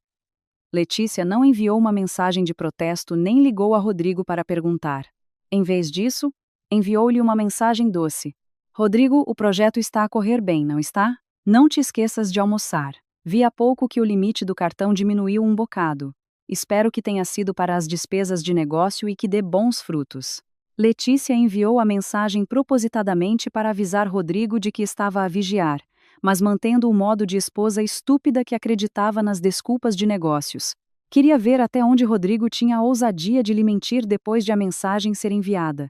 Letícia não enviou uma mensagem de protesto nem ligou a Rodrigo para perguntar. Em vez disso, enviou-lhe uma mensagem doce. Rodrigo, o projeto está a correr bem, não está? Não te esqueças de almoçar. Vi há pouco que o limite do cartão diminuiu um bocado. Espero que tenha sido para as despesas de negócio e que dê bons frutos. Letícia enviou a mensagem propositadamente para avisar Rodrigo de que estava a vigiar, mas mantendo o modo de esposa estúpida que acreditava nas desculpas de negócios. Queria ver até onde Rodrigo tinha a ousadia de lhe mentir depois de a mensagem ser enviada.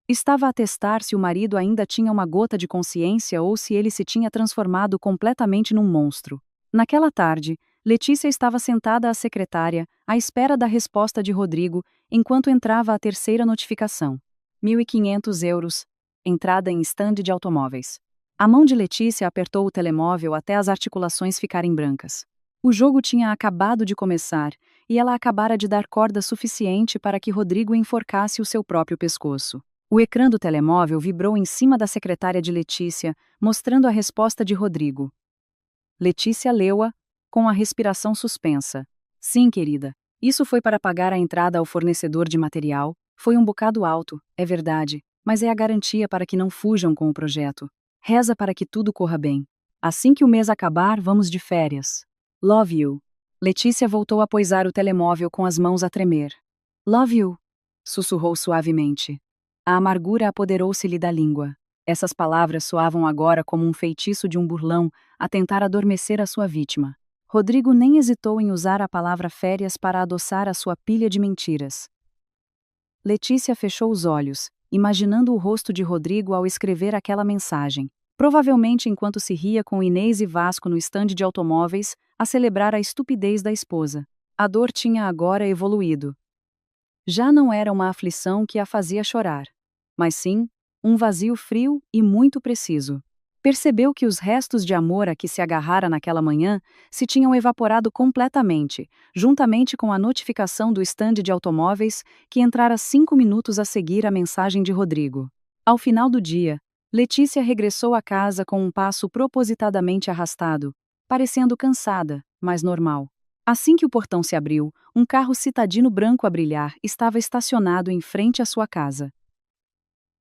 Estava a testar se o marido ainda tinha uma gota de consciência ou se ele se tinha transformado completamente num monstro. Naquela tarde, Letícia estava sentada à secretária, à espera da resposta de Rodrigo, enquanto entrava a terceira notificação. 1.500 euros. Entrada em estande de automóveis. A mão de Letícia apertou o telemóvel até as articulações ficarem brancas. O jogo tinha acabado de começar, e ela acabara de dar corda suficiente para que Rodrigo enforcasse o seu próprio pescoço. O ecrã do telemóvel vibrou em cima da secretária de Letícia, mostrando a resposta de Rodrigo. Letícia leu-a, com a respiração suspensa. Sim, querida. Isso foi para pagar a entrada ao fornecedor de material. Foi um bocado alto, é verdade, mas é a garantia para que não fujam com o projeto. Reza para que tudo corra bem. Assim que o mês acabar, vamos de férias. Love you. Letícia voltou a poisar o telemóvel com as mãos a tremer. Love you, sussurrou suavemente. A amargura apoderou-se-lhe da língua. Essas palavras soavam agora como um feitiço de um burlão a tentar adormecer a sua vítima. Rodrigo nem hesitou em usar a palavra férias para adoçar a sua pilha de mentiras. Letícia fechou os olhos, imaginando o rosto de Rodrigo ao escrever aquela mensagem. Provavelmente enquanto se ria com Inês e Vasco no estande de automóveis, a celebrar a estupidez da esposa. A dor tinha agora evoluído. Já não era uma aflição que a fazia chorar, mas sim, um vazio frio e muito preciso. Percebeu que os restos de amor a que se agarrara naquela manhã se tinham evaporado completamente, juntamente com a notificação do estande de automóveis que entrara 5 minutos a seguir a mensagem de Rodrigo. Ao final do dia, Letícia regressou à casa com um passo propositadamente arrastado, parecendo cansada, mas normal. Assim que o portão se abriu, um carro citadino branco a brilhar estava estacionado em frente à sua casa.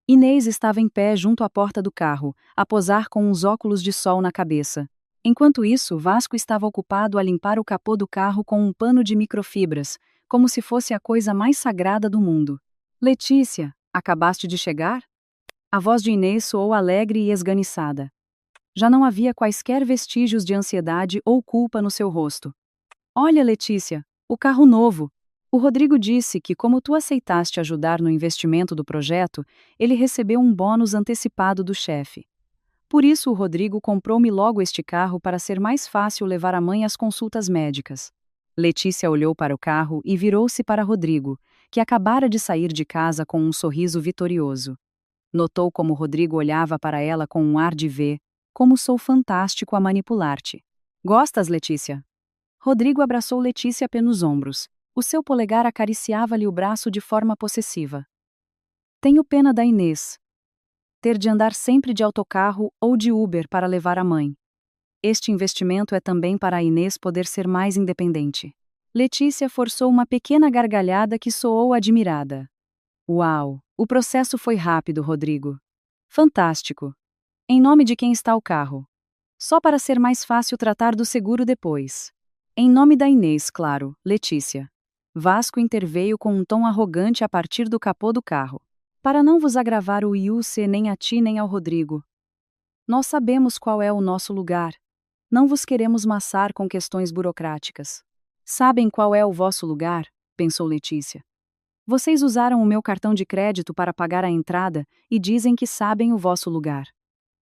Inês estava em pé junto à porta do carro, a posar com uns óculos de sol na cabeça. Enquanto isso, Vasco estava ocupado a limpar o capô do carro com um pano de microfibras, como se fosse a coisa mais sagrada do mundo. Letícia, acabaste de chegar? A voz de Inês soou alegre e esganiçada. Já não havia quaisquer vestígios de ansiedade ou culpa no seu rosto. Olha, Letícia, o carro novo. O Rodrigo disse que, como tu aceitaste ajudar no investimento do projeto, ele recebeu um bônus antecipado do chefe. Por isso, o Rodrigo comprou-me logo este carro para ser mais fácil levar a mãe às consultas médicas. Letícia olhou para o carro e virou-se para Rodrigo, que acabara de sair de casa com um sorriso vitorioso. Notou como Rodrigo olhava para ela com um ar de ver, como sou fantástico a manipular-te. Gostas, Letícia? Rodrigo abraçou Letícia pelos ombros. O seu polegar acariciava-lhe o braço de forma possessiva. Tenho pena da Inês. Ter de andar sempre de autocarro ou de Uber para levar a mãe. Este investimento é também para a Inês poder ser mais independente. Letícia forçou uma pequena gargalhada que soou admirada. Uau! O processo foi rápido, Rodrigo. Fantástico. Em nome de quem está o carro? Só para ser mais fácil tratar do seguro depois. Em nome da Inês, claro, Letícia. Vasco interveio com um tom arrogante a partir do capô do carro. Para não vos agravar o IUC nem a ti nem ao Rodrigo. Nós sabemos qual é o nosso lugar. Não vos queremos maçar com questões burocráticas. Sabem qual é o vosso lugar? Pensou Letícia. Vocês usaram o meu cartão de crédito para pagar a entrada e dizem que sabem o vosso lugar.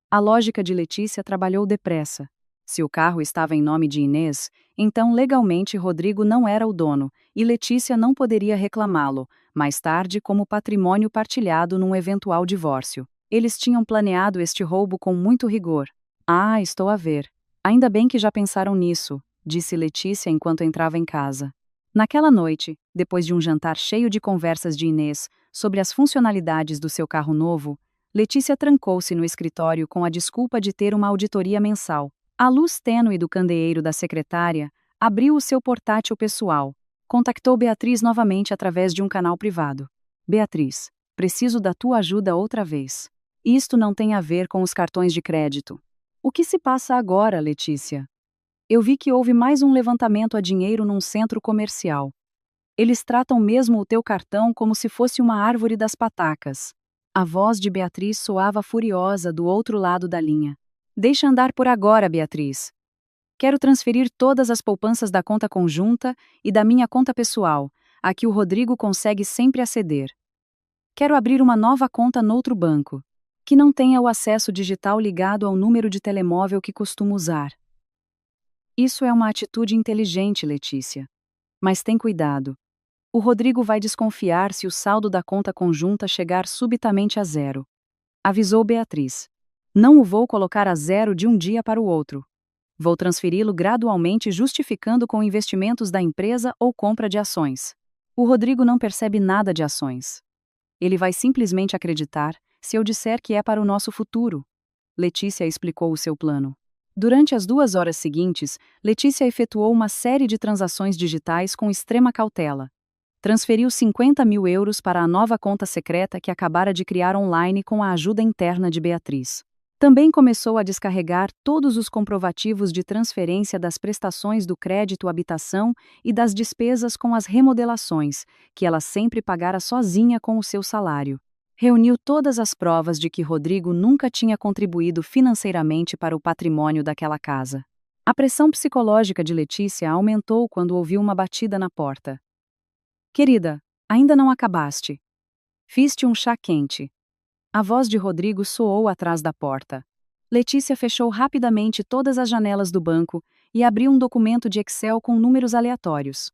A lógica de Letícia trabalhou depressa. Se o carro estava em nome de Inês, então legalmente Rodrigo não era o dono, e Letícia não poderia reclamá-lo, mais tarde como patrimônio partilhado num eventual divórcio. Eles tinham planeado este roubo com muito rigor. Ah, estou a ver. Ainda bem que já pensaram nisso, disse Letícia enquanto entrava em casa. Naquela noite, depois de um jantar cheio de conversas de Inês sobre as funcionalidades do seu carro novo, Letícia trancou-se no escritório com a desculpa de ter uma auditoria mensal. A luz tênue do candeeiro da secretária abriu o seu portátil pessoal. Contactou Beatriz novamente através de um canal privado. Beatriz, preciso da tua ajuda outra vez. Isto não tem a ver com os cartões de crédito. O que se passa agora, Letícia? Eu vi que houve mais um levantamento a dinheiro num centro comercial. Eles tratam mesmo o teu cartão como se fosse uma árvore das patacas. A voz de Beatriz soava furiosa do outro lado da linha. Deixa andar por agora, Beatriz. Quero transferir todas as poupanças da conta conjunta e da minha conta pessoal, a que o Rodrigo consegue sempre aceder. Quero abrir uma nova conta noutro banco, que não tenha o acesso digital ligado ao número de telemóvel que costumo usar. Isso é uma atitude inteligente, Letícia. Mas tem cuidado. O Rodrigo vai desconfiar se o saldo da conta conjunta chegar subitamente a zero. Avisou Beatriz. Não o vou colocar a zero de um dia para o outro. Vou transferi-lo gradualmente, justificando com investimentos da empresa ou compra de ações. O Rodrigo não percebe nada de ações. Ele vai simplesmente acreditar se eu disser que é para o nosso futuro. Letícia explicou o seu plano. Durante as 2 horas seguintes, Letícia efetuou uma série de transações digitais com extrema cautela. Transferiu 50 mil euros para a nova conta secreta que acabara de criar online com a ajuda interna de Beatriz. Também começou a descarregar todos os comprovativos de transferência das prestações do crédito habitação e das despesas com as remodelações, que ela sempre pagara sozinha com o seu salário. Reuniu todas as provas de que Rodrigo nunca tinha contribuído financeiramente para o patrimônio daquela casa. A pressão psicológica de Letícia aumentou quando ouviu uma batida na porta. Querida, ainda não acabaste. Fiz-te um chá quente. A voz de Rodrigo soou atrás da porta. Letícia fechou rapidamente todas as janelas do banco e abriu um documento de Excel com números aleatórios.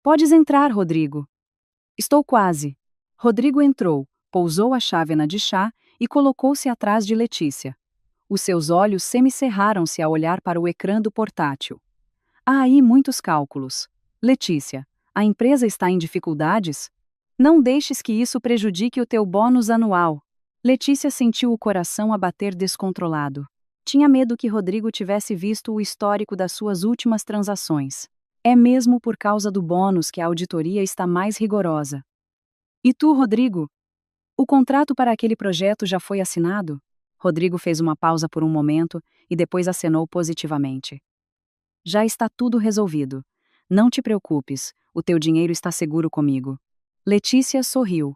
Podes entrar, Rodrigo. Estou quase. Rodrigo entrou, pousou a chávena de chá e colocou-se atrás de Letícia. Os seus olhos semicerraram-se ao olhar para o ecrã do portátil. Há aí muitos cálculos. Letícia, a empresa está em dificuldades? Não deixes que isso prejudique o teu bônus anual. Letícia sentiu o coração a bater descontrolado. Tinha medo que Rodrigo tivesse visto o histórico das suas últimas transações. É mesmo por causa do bônus que a auditoria está mais rigorosa. E tu, Rodrigo? O contrato para aquele projeto já foi assinado? Rodrigo fez uma pausa por um momento e depois acenou positivamente. Já está tudo resolvido. Não te preocupes, o teu dinheiro está seguro comigo. Letícia sorriu.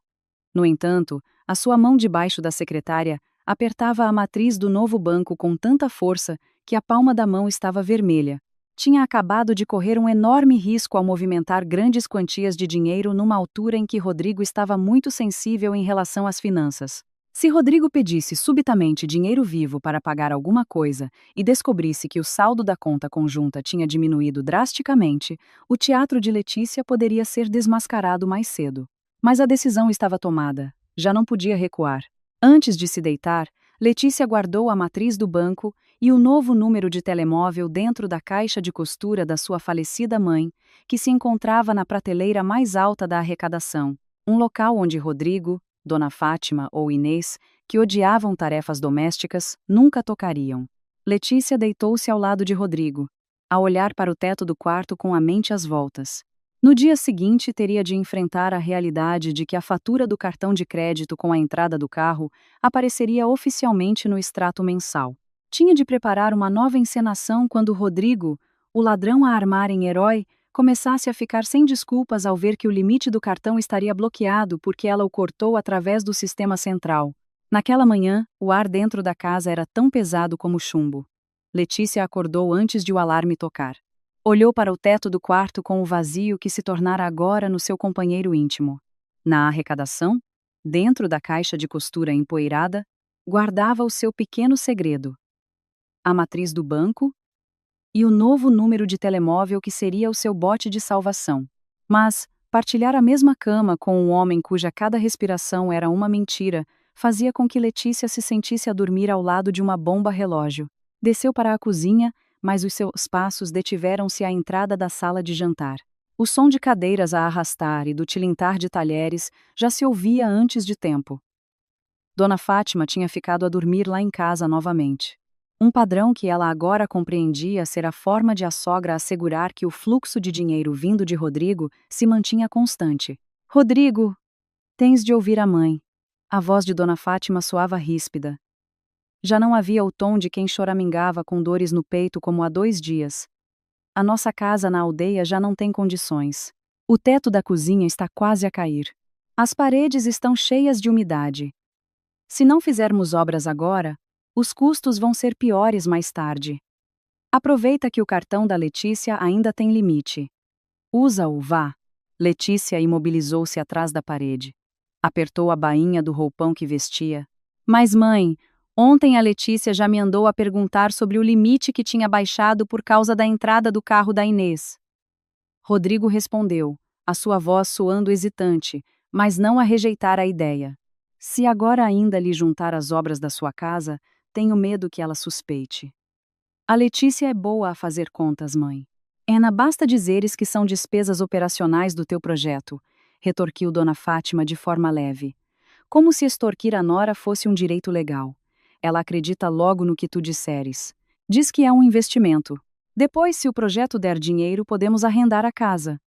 No entanto, a sua mão debaixo da secretária apertava a matriz do novo banco com tanta força que a palma da mão estava vermelha. Tinha acabado de correr um enorme risco ao movimentar grandes quantias de dinheiro numa altura em que Rodrigo estava muito sensível em relação às finanças. Se Rodrigo pedisse subitamente dinheiro vivo para pagar alguma coisa e descobrisse que o saldo da conta conjunta tinha diminuído drasticamente, o teatro de Letícia poderia ser desmascarado mais cedo. Mas a decisão estava tomada. Já não podia recuar. Antes de se deitar, Letícia guardou a matriz do banco e o novo número de telemóvel dentro da caixa de costura da sua falecida mãe, que se encontrava na prateleira mais alta da arrecadação, um local onde Rodrigo, Dona Fátima ou Inês, que odiavam tarefas domésticas, nunca tocariam. Letícia deitou-se ao lado de Rodrigo, a olhar para o teto do quarto com a mente às voltas. No dia seguinte, teria de enfrentar a realidade de que a fatura do cartão de crédito com a entrada do carro apareceria oficialmente no extrato mensal. Tinha de preparar uma nova encenação quando Rodrigo, o ladrão a armar em herói, começasse a ficar sem desculpas ao ver que o limite do cartão estaria bloqueado porque ela o cortou através do sistema central. Naquela manhã, o ar dentro da casa era tão pesado como chumbo. Letícia acordou antes de o alarme tocar. Olhou para o teto do quarto com o vazio que se tornara agora no seu companheiro íntimo. Na arrecadação, dentro da caixa de costura empoeirada, guardava o seu pequeno segredo. A matriz do banco e o novo número de telemóvel que seria o seu bote de salvação. Mas, partilhar a mesma cama com um homem cuja cada respiração era uma mentira, fazia com que Letícia se sentisse a dormir ao lado de uma bomba relógio. Desceu para a cozinha, mas os seus passos detiveram-se à entrada da sala de jantar. O som de cadeiras a arrastar e do tilintar de talheres já se ouvia antes de tempo. Dona Fátima tinha ficado a dormir lá em casa novamente. Um padrão que ela agora compreendia ser a forma de a sogra assegurar que o fluxo de dinheiro vindo de Rodrigo se mantinha constante. Rodrigo! Tens de ouvir a mãe. A voz de Dona Fátima soava ríspida. Já não havia o tom de quem choramingava com dores no peito como há 2 dias. a nossa casa na aldeia já não tem condições. O teto da cozinha está quase a cair. As paredes estão cheias de umidade. Se não fizermos obras agora, os custos vão ser piores mais tarde. Aproveita que o cartão da Letícia ainda tem limite. Usa-o, vá. Letícia imobilizou-se atrás da parede. Apertou a bainha do roupão que vestia. Mas mãe, ontem a Letícia já me andou a perguntar sobre o limite que tinha baixado por causa da entrada do carro da Inês. Rodrigo respondeu, a sua voz soando hesitante, mas não a rejeitar a ideia. Se agora ainda lhe juntar as obras da sua casa, tenho medo que ela suspeite. A Letícia é boa a fazer contas, mãe. Ena, basta dizeres que são despesas operacionais do teu projeto, retorquiu Dona Fátima de forma leve. Como se extorquir a nora fosse um direito legal. Ela acredita logo no que tu disseres. Diz que é um investimento. Depois, se o projeto der dinheiro, podemos arrendar a casa.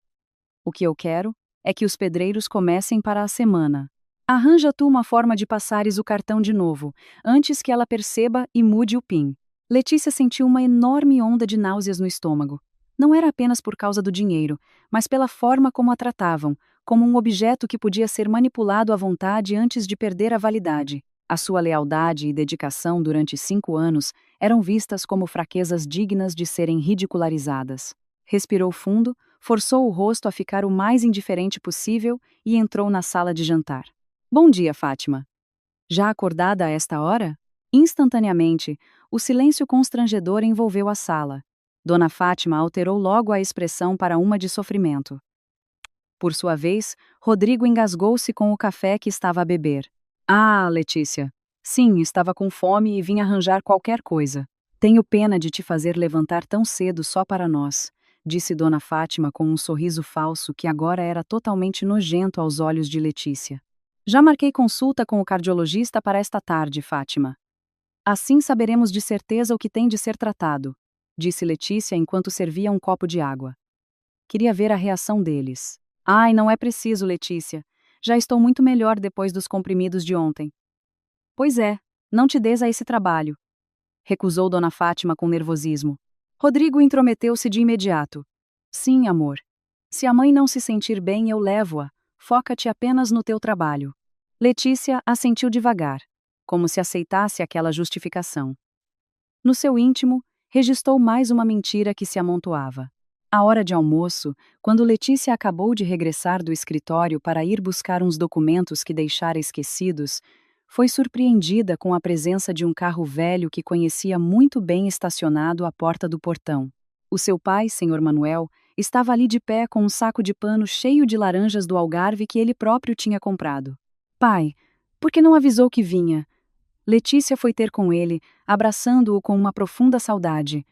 O que eu quero é que os pedreiros comecem para a semana. Arranja tu uma forma de passares o cartão de novo, antes que ela perceba e mude o PIN. Letícia sentiu uma enorme onda de náuseas no estômago. Não era apenas por causa do dinheiro, mas pela forma como a tratavam, como um objeto que podia ser manipulado à vontade antes de perder a validade. A sua lealdade e dedicação durante 5 anos eram vistas como fraquezas dignas de serem ridicularizadas. Respirou fundo, forçou o rosto a ficar o mais indiferente possível e entrou na sala de jantar. Bom dia, Fátima. Já acordada a esta hora? Instantaneamente, o silêncio constrangedor envolveu a sala. Dona Fátima alterou logo a expressão para uma de sofrimento. Por sua vez, Rodrigo engasgou-se com o café que estava a beber. Ah, Letícia. Sim, estava com fome e vim arranjar qualquer coisa. Tenho pena de te fazer levantar tão cedo só para nós, disse Dona Fátima com um sorriso falso que agora era totalmente nojento aos olhos de Letícia. Já marquei consulta com o cardiologista para esta tarde, Fátima. Assim saberemos de certeza o que tem de ser tratado, disse Letícia enquanto servia um copo de água. Queria ver a reação deles. Ai, não é preciso, Letícia. Já estou muito melhor depois dos comprimidos de ontem. Pois é, não te des a esse trabalho, recusou Dona Fátima com nervosismo. Rodrigo intrometeu-se de imediato. Sim, amor. Se a mãe não se sentir bem, eu levo-a. Foca-te apenas no teu trabalho. Letícia assentiu devagar, como se aceitasse aquela justificação. No seu íntimo, registrou mais uma mentira que se amontoava. À hora de almoço, quando Letícia acabou de regressar do escritório para ir buscar uns documentos que deixara esquecidos, foi surpreendida com a presença de um carro velho que conhecia muito bem estacionado à porta do portão. O seu pai, Sr. Manuel, estava ali de pé com um saco de pano cheio de laranjas do Algarve que ele próprio tinha comprado. Pai, por que não avisou que vinha? Letícia foi ter com ele, abraçando-o com uma profunda saudade.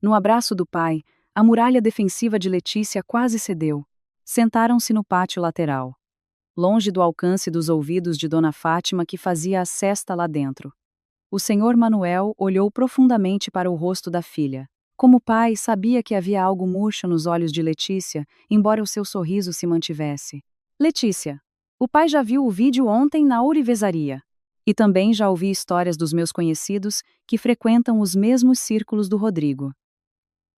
No abraço do pai, a muralha defensiva de Letícia quase cedeu. Sentaram-se no pátio lateral, longe do alcance dos ouvidos de Dona Fátima que fazia a sesta lá dentro. O senhor Manuel olhou profundamente para o rosto da filha. Como pai, sabia que havia algo murcho nos olhos de Letícia, embora o seu sorriso se mantivesse. Letícia, o pai já viu o vídeo ontem na ourivesaria. E também já ouvi histórias dos meus conhecidos que frequentam os mesmos círculos do Rodrigo.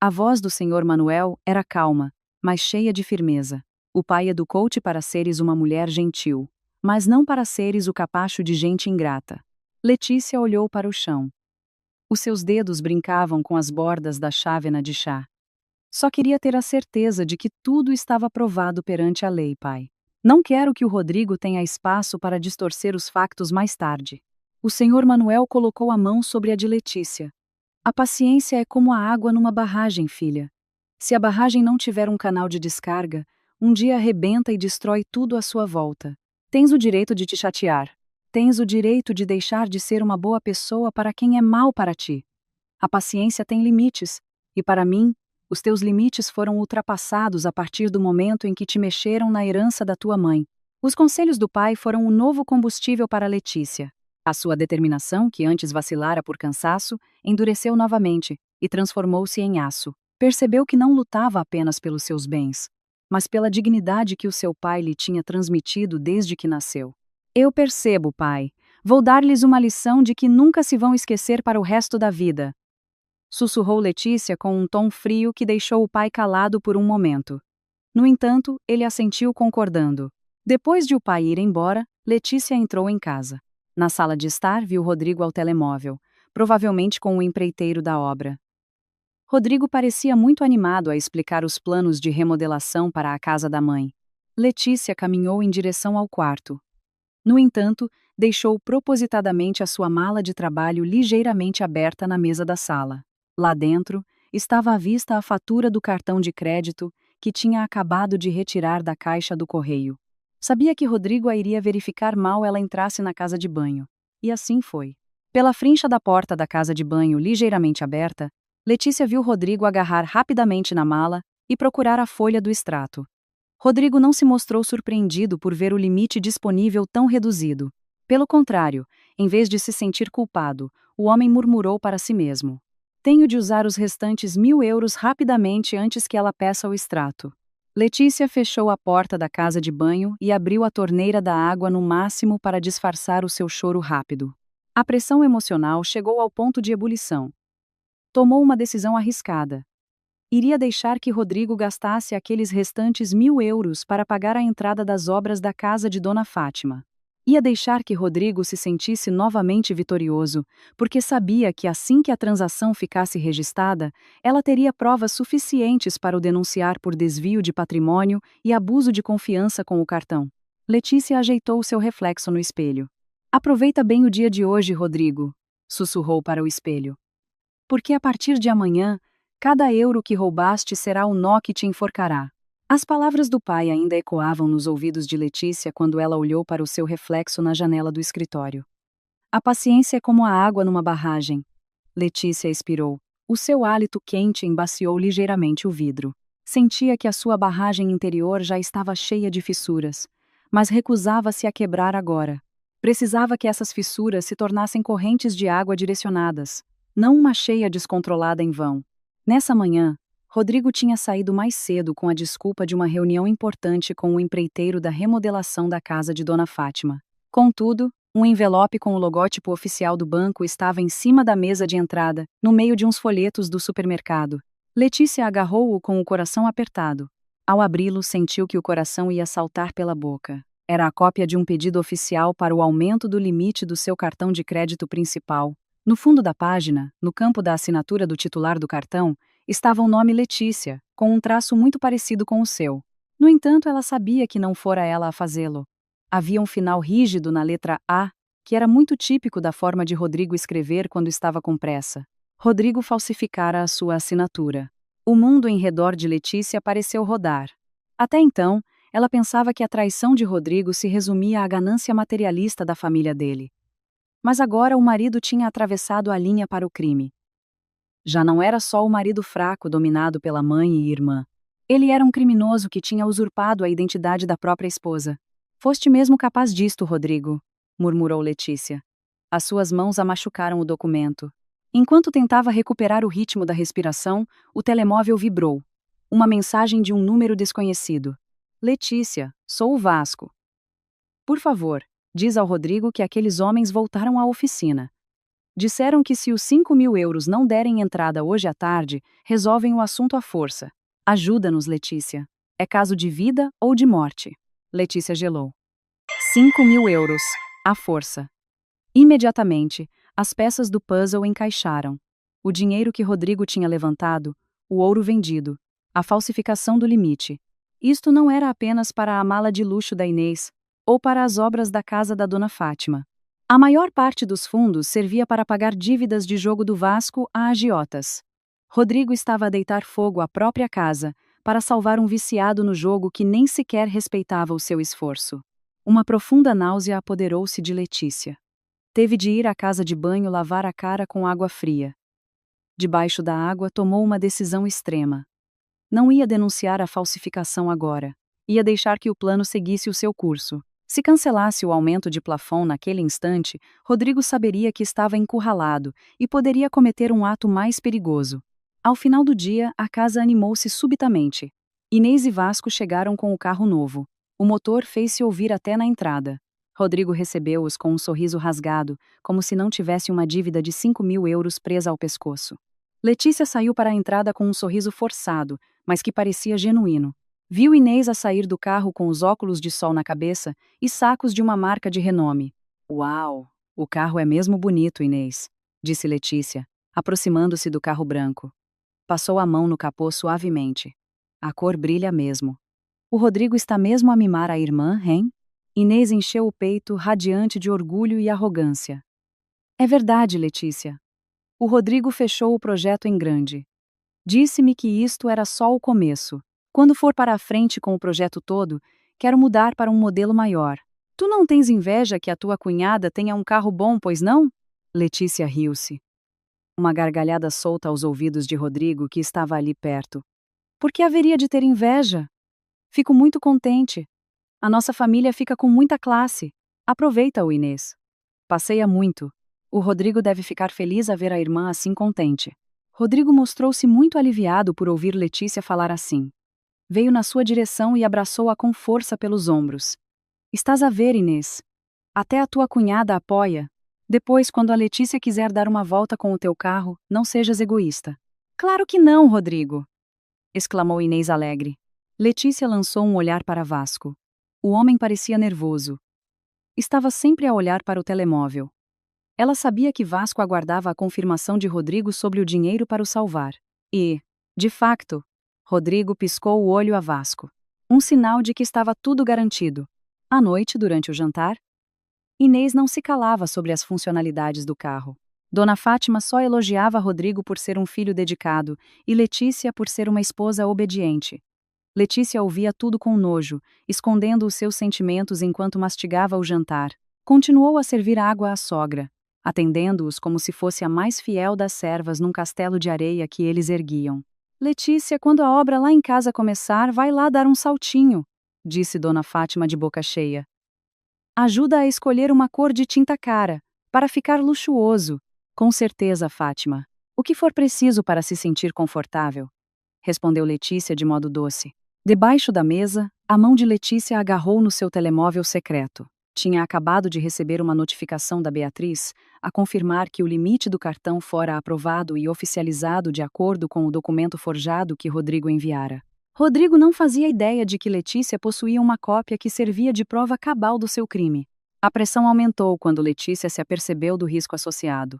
A voz do senhor Manuel era calma, mas cheia de firmeza. O pai educou-te para seres uma mulher gentil, mas não para seres o capacho de gente ingrata. Letícia olhou para o chão. Os seus dedos brincavam com as bordas da chávena de chá. Só queria ter a certeza de que tudo estava provado perante a lei, pai. Não quero que o Rodrigo tenha espaço para distorcer os factos mais tarde. O senhor Manuel colocou a mão sobre a de Letícia. A paciência é como a água numa barragem, filha. Se a barragem não tiver um canal de descarga, um dia arrebenta e destrói tudo à sua volta. Tens o direito de te chatear. Tens o direito de deixar de ser uma boa pessoa para quem é mal para ti. A paciência tem limites, e para mim, os teus limites foram ultrapassados a partir do momento em que te mexeram na herança da tua mãe. Os conselhos do pai foram o novo combustível para Letícia. A sua determinação, que antes vacilara por cansaço, endureceu novamente e transformou-se em aço. Percebeu que não lutava apenas pelos seus bens, mas pela dignidade que o seu pai lhe tinha transmitido desde que nasceu. Eu percebo, pai. Vou dar-lhes uma lição de que nunca se vão esquecer para o resto da vida. sussurrou Letícia com um tom frio que deixou o pai calado por um momento. No entanto, ele assentiu concordando. Depois de o pai ir embora, Letícia entrou em casa. Na sala de estar, viu Rodrigo ao telemóvel, provavelmente com o empreiteiro da obra. Rodrigo parecia muito animado a explicar os planos de remodelação para a casa da mãe. Letícia caminhou em direção ao quarto. No entanto, deixou propositadamente a sua mala de trabalho ligeiramente aberta na mesa da sala. Lá dentro, estava à vista a fatura do cartão de crédito que tinha acabado de retirar da caixa do correio. Sabia que Rodrigo a iria verificar mal ela entrasse na casa de banho. E assim foi. Pela frincha da porta da casa de banho ligeiramente aberta, Letícia viu Rodrigo agarrar rapidamente na mala e procurar a folha do extrato. Rodrigo não se mostrou surpreendido por ver o limite disponível tão reduzido. Pelo contrário, em vez de se sentir culpado, o homem murmurou para si mesmo: tenho de usar os restantes 1.000 euros rapidamente antes que ela peça o extrato. Letícia fechou a porta da casa de banho e abriu a torneira da água no máximo para disfarçar o seu choro rápido. A pressão emocional chegou ao ponto de ebulição. Tomou uma decisão arriscada. Iria deixar que Rodrigo gastasse aqueles restantes 1.000 euros para pagar a entrada das obras da casa de Dona Fátima. Ia deixar que Rodrigo se sentisse novamente vitorioso, porque sabia que assim que a transação ficasse registrada, ela teria provas suficientes para o denunciar por desvio de patrimônio e abuso de confiança com o cartão. Letícia ajeitou seu reflexo no espelho. Aproveita bem o dia de hoje, Rodrigo, sussurrou para o espelho. Porque a partir de amanhã, cada euro que roubaste será o nó que te enforcará. As palavras do pai ainda ecoavam nos ouvidos de Letícia quando ela olhou para o seu reflexo na janela do escritório. A paciência é como a água numa barragem. Letícia expirou. O seu hálito quente embaciou ligeiramente o vidro. Sentia que a sua barragem interior já estava cheia de fissuras, mas recusava-se a quebrar agora. Precisava que essas fissuras se tornassem correntes de água direcionadas, não uma cheia descontrolada em vão. Nessa manhã, Rodrigo tinha saído mais cedo com a desculpa de uma reunião importante com o empreiteiro da remodelação da casa de Dona Fátima. Contudo, um envelope com o logótipo oficial do banco estava em cima da mesa de entrada, no meio de uns folhetos do supermercado. Letícia agarrou-o com o coração apertado. Ao abri-lo, sentiu que o coração ia saltar pela boca. Era a cópia de um pedido oficial para o aumento do limite do seu cartão de crédito principal. No fundo da página, no campo da assinatura do titular do cartão, estava o nome Letícia, com um traço muito parecido com o seu. No entanto, ela sabia que não fora ela a fazê-lo. Havia um final rígido na letra A, que era muito típico da forma de Rodrigo escrever quando estava com pressa. Rodrigo falsificara a sua assinatura. O mundo em redor de Letícia pareceu rodar. Até então, ela pensava que a traição de Rodrigo se resumia à ganância materialista da família dele. Mas agora o marido tinha atravessado a linha para o crime. Já não era só o marido fraco dominado pela mãe e irmã. Ele era um criminoso que tinha usurpado a identidade da própria esposa. Foste mesmo capaz disto, Rodrigo, murmurou Letícia. As suas mãos a machucaram o documento. Enquanto tentava recuperar o ritmo da respiração, o telemóvel vibrou. Uma mensagem de um número desconhecido. Letícia, sou o Vasco. Por favor, diz ao Rodrigo que aqueles homens voltaram à oficina. Disseram que se os 5.000 euros não derem entrada hoje à tarde, resolvem o assunto à força. Ajuda-nos, Letícia. É caso de vida ou de morte. Letícia gelou. 5.000 euros. À força. Imediatamente, as peças do puzzle encaixaram. O dinheiro que Rodrigo tinha levantado, o ouro vendido, a falsificação do limite. Isto não era apenas para a mala de luxo da Inês, ou para as obras da casa da Dona Fátima. A maior parte dos fundos servia para pagar dívidas de jogo do Vasco a agiotas. Rodrigo estava a deitar fogo à própria casa para salvar um viciado no jogo que nem sequer respeitava o seu esforço. Uma profunda náusea apoderou-se de Letícia. Teve de ir à casa de banho lavar a cara com água fria. Debaixo da água, tomou uma decisão extrema. Não ia denunciar a falsificação agora. Ia deixar que o plano seguisse o seu curso. Se cancelasse o aumento de plafond naquele instante, Rodrigo saberia que estava encurralado e poderia cometer um ato mais perigoso. Ao final do dia, a casa animou-se subitamente. Inês e Vasco chegaram com o carro novo. O motor fez-se ouvir até na entrada. Rodrigo recebeu-os com um sorriso rasgado, como se não tivesse uma dívida de 5.000 euros presa ao pescoço. Letícia saiu para a entrada com um sorriso forçado, mas que parecia genuíno. Viu Inês a sair do carro com os óculos de sol na cabeça e sacos de uma marca de renome. Uau! O carro é mesmo bonito, Inês, disse Letícia, aproximando-se do carro branco. Passou a mão no capô suavemente. A cor brilha mesmo. O Rodrigo está mesmo a mimar a irmã, hein? Inês encheu o peito, radiante de orgulho e arrogância. É verdade, Letícia. O Rodrigo fechou o projeto em grande. Disse-me que isto era só o começo. Quando for para a frente com o projeto todo, quero mudar para um modelo maior. Tu não tens inveja que a tua cunhada tenha um carro bom, pois não? Letícia riu-se. Uma gargalhada solta aos ouvidos de Rodrigo, que estava ali perto. Por que haveria de ter inveja? Fico muito contente. A nossa família fica com muita classe. Aproveita-o, Inês. Passeia muito. O Rodrigo deve ficar feliz a ver a irmã assim contente. Rodrigo mostrou-se muito aliviado por ouvir Letícia falar assim. Veio na sua direção e abraçou-a com força pelos ombros. Estás a ver, Inês? Até a tua cunhada apoia. Depois, quando a Letícia quiser dar uma volta com o teu carro, não sejas egoísta. Claro que não, Rodrigo! Exclamou Inês alegre. Letícia lançou um olhar para Vasco. O homem parecia nervoso. Estava sempre a olhar para o telemóvel. Ela sabia que Vasco aguardava a confirmação de Rodrigo sobre o dinheiro para o salvar. E, de facto, Rodrigo piscou o olho a Vasco. Um sinal de que estava tudo garantido. À noite, durante o jantar, Inês não se calava sobre as funcionalidades do carro. Dona Fátima só elogiava Rodrigo por ser um filho dedicado e Letícia por ser uma esposa obediente. Letícia ouvia tudo com nojo, escondendo os seus sentimentos enquanto mastigava o jantar. Continuou a servir água à sogra, atendendo-os como se fosse a mais fiel das servas num castelo de areia que eles erguiam. Letícia, quando a obra lá em casa começar, vai lá dar um saltinho, disse Dona Fátima de boca cheia. Ajuda a escolher uma cor de tinta cara, para ficar luxuoso. Com certeza, Fátima. O que for preciso para se sentir confortável, respondeu Letícia de modo doce. Debaixo da mesa, a mão de Letícia agarrou no seu telemóvel secreto. Tinha acabado de receber uma notificação da Beatriz a confirmar que o limite do cartão fora aprovado e oficializado de acordo com o documento forjado que Rodrigo enviara. Rodrigo não fazia ideia de que Letícia possuía uma cópia que servia de prova cabal do seu crime. A pressão aumentou quando Letícia se apercebeu do risco associado.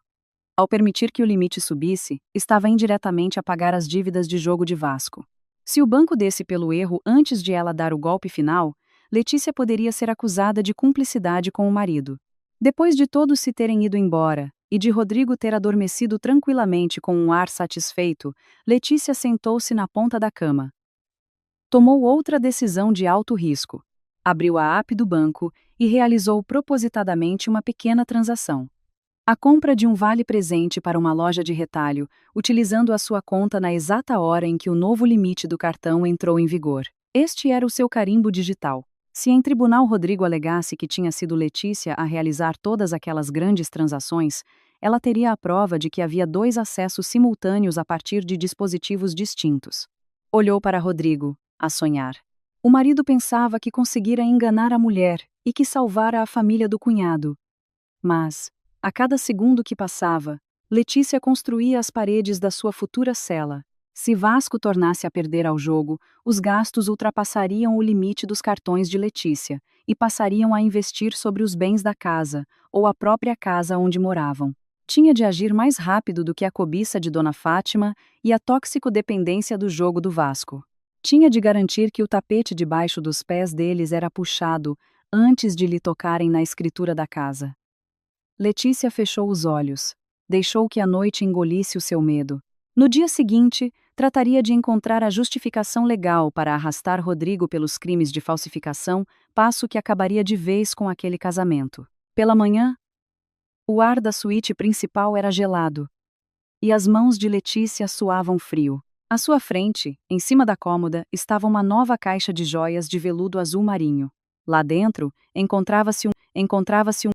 Ao permitir que o limite subisse, estava indiretamente a pagar as dívidas de jogo de Vasco. Se o banco desse pelo erro antes de ela dar o golpe final, Letícia poderia ser acusada de cumplicidade com o marido. Depois de todos se terem ido embora, e de Rodrigo ter adormecido tranquilamente com um ar satisfeito, Letícia sentou-se na ponta da cama. Tomou outra decisão de alto risco. Abriu a app do banco e realizou propositadamente uma pequena transação. A compra de um vale-presente para uma loja de retalho, utilizando a sua conta na exata hora em que o novo limite do cartão entrou em vigor. Este era o seu carimbo digital. Se em tribunal Rodrigo alegasse que tinha sido Letícia a realizar todas aquelas grandes transações, ela teria a prova de que havia 2 acessos simultâneos a partir de dispositivos distintos. Olhou para Rodrigo, a sonhar. O marido pensava que conseguira enganar a mulher e que salvara a família do cunhado. Mas, a cada segundo que passava, Letícia construía as paredes da sua futura cela. Se Vasco tornasse a perder ao jogo, os gastos ultrapassariam o limite dos cartões de Letícia e passariam a investir sobre os bens da casa, ou a própria casa onde moravam. Tinha de agir mais rápido do que a cobiça de Dona Fátima e a toxicodependência do jogo do Vasco. Tinha de garantir que o tapete debaixo dos pés deles era puxado antes de lhe tocarem na escritura da casa. Letícia fechou os olhos. Deixou que a noite engolisse o seu medo. No dia seguinte, trataria de encontrar a justificação legal para arrastar Rodrigo pelos crimes de falsificação, passo que acabaria de vez com aquele casamento. Pela manhã, o ar da suíte principal era gelado, e as mãos de Letícia suavam frio. À sua frente, em cima da cômoda, estava uma nova caixa de joias de veludo azul marinho. Lá dentro, encontrava-se um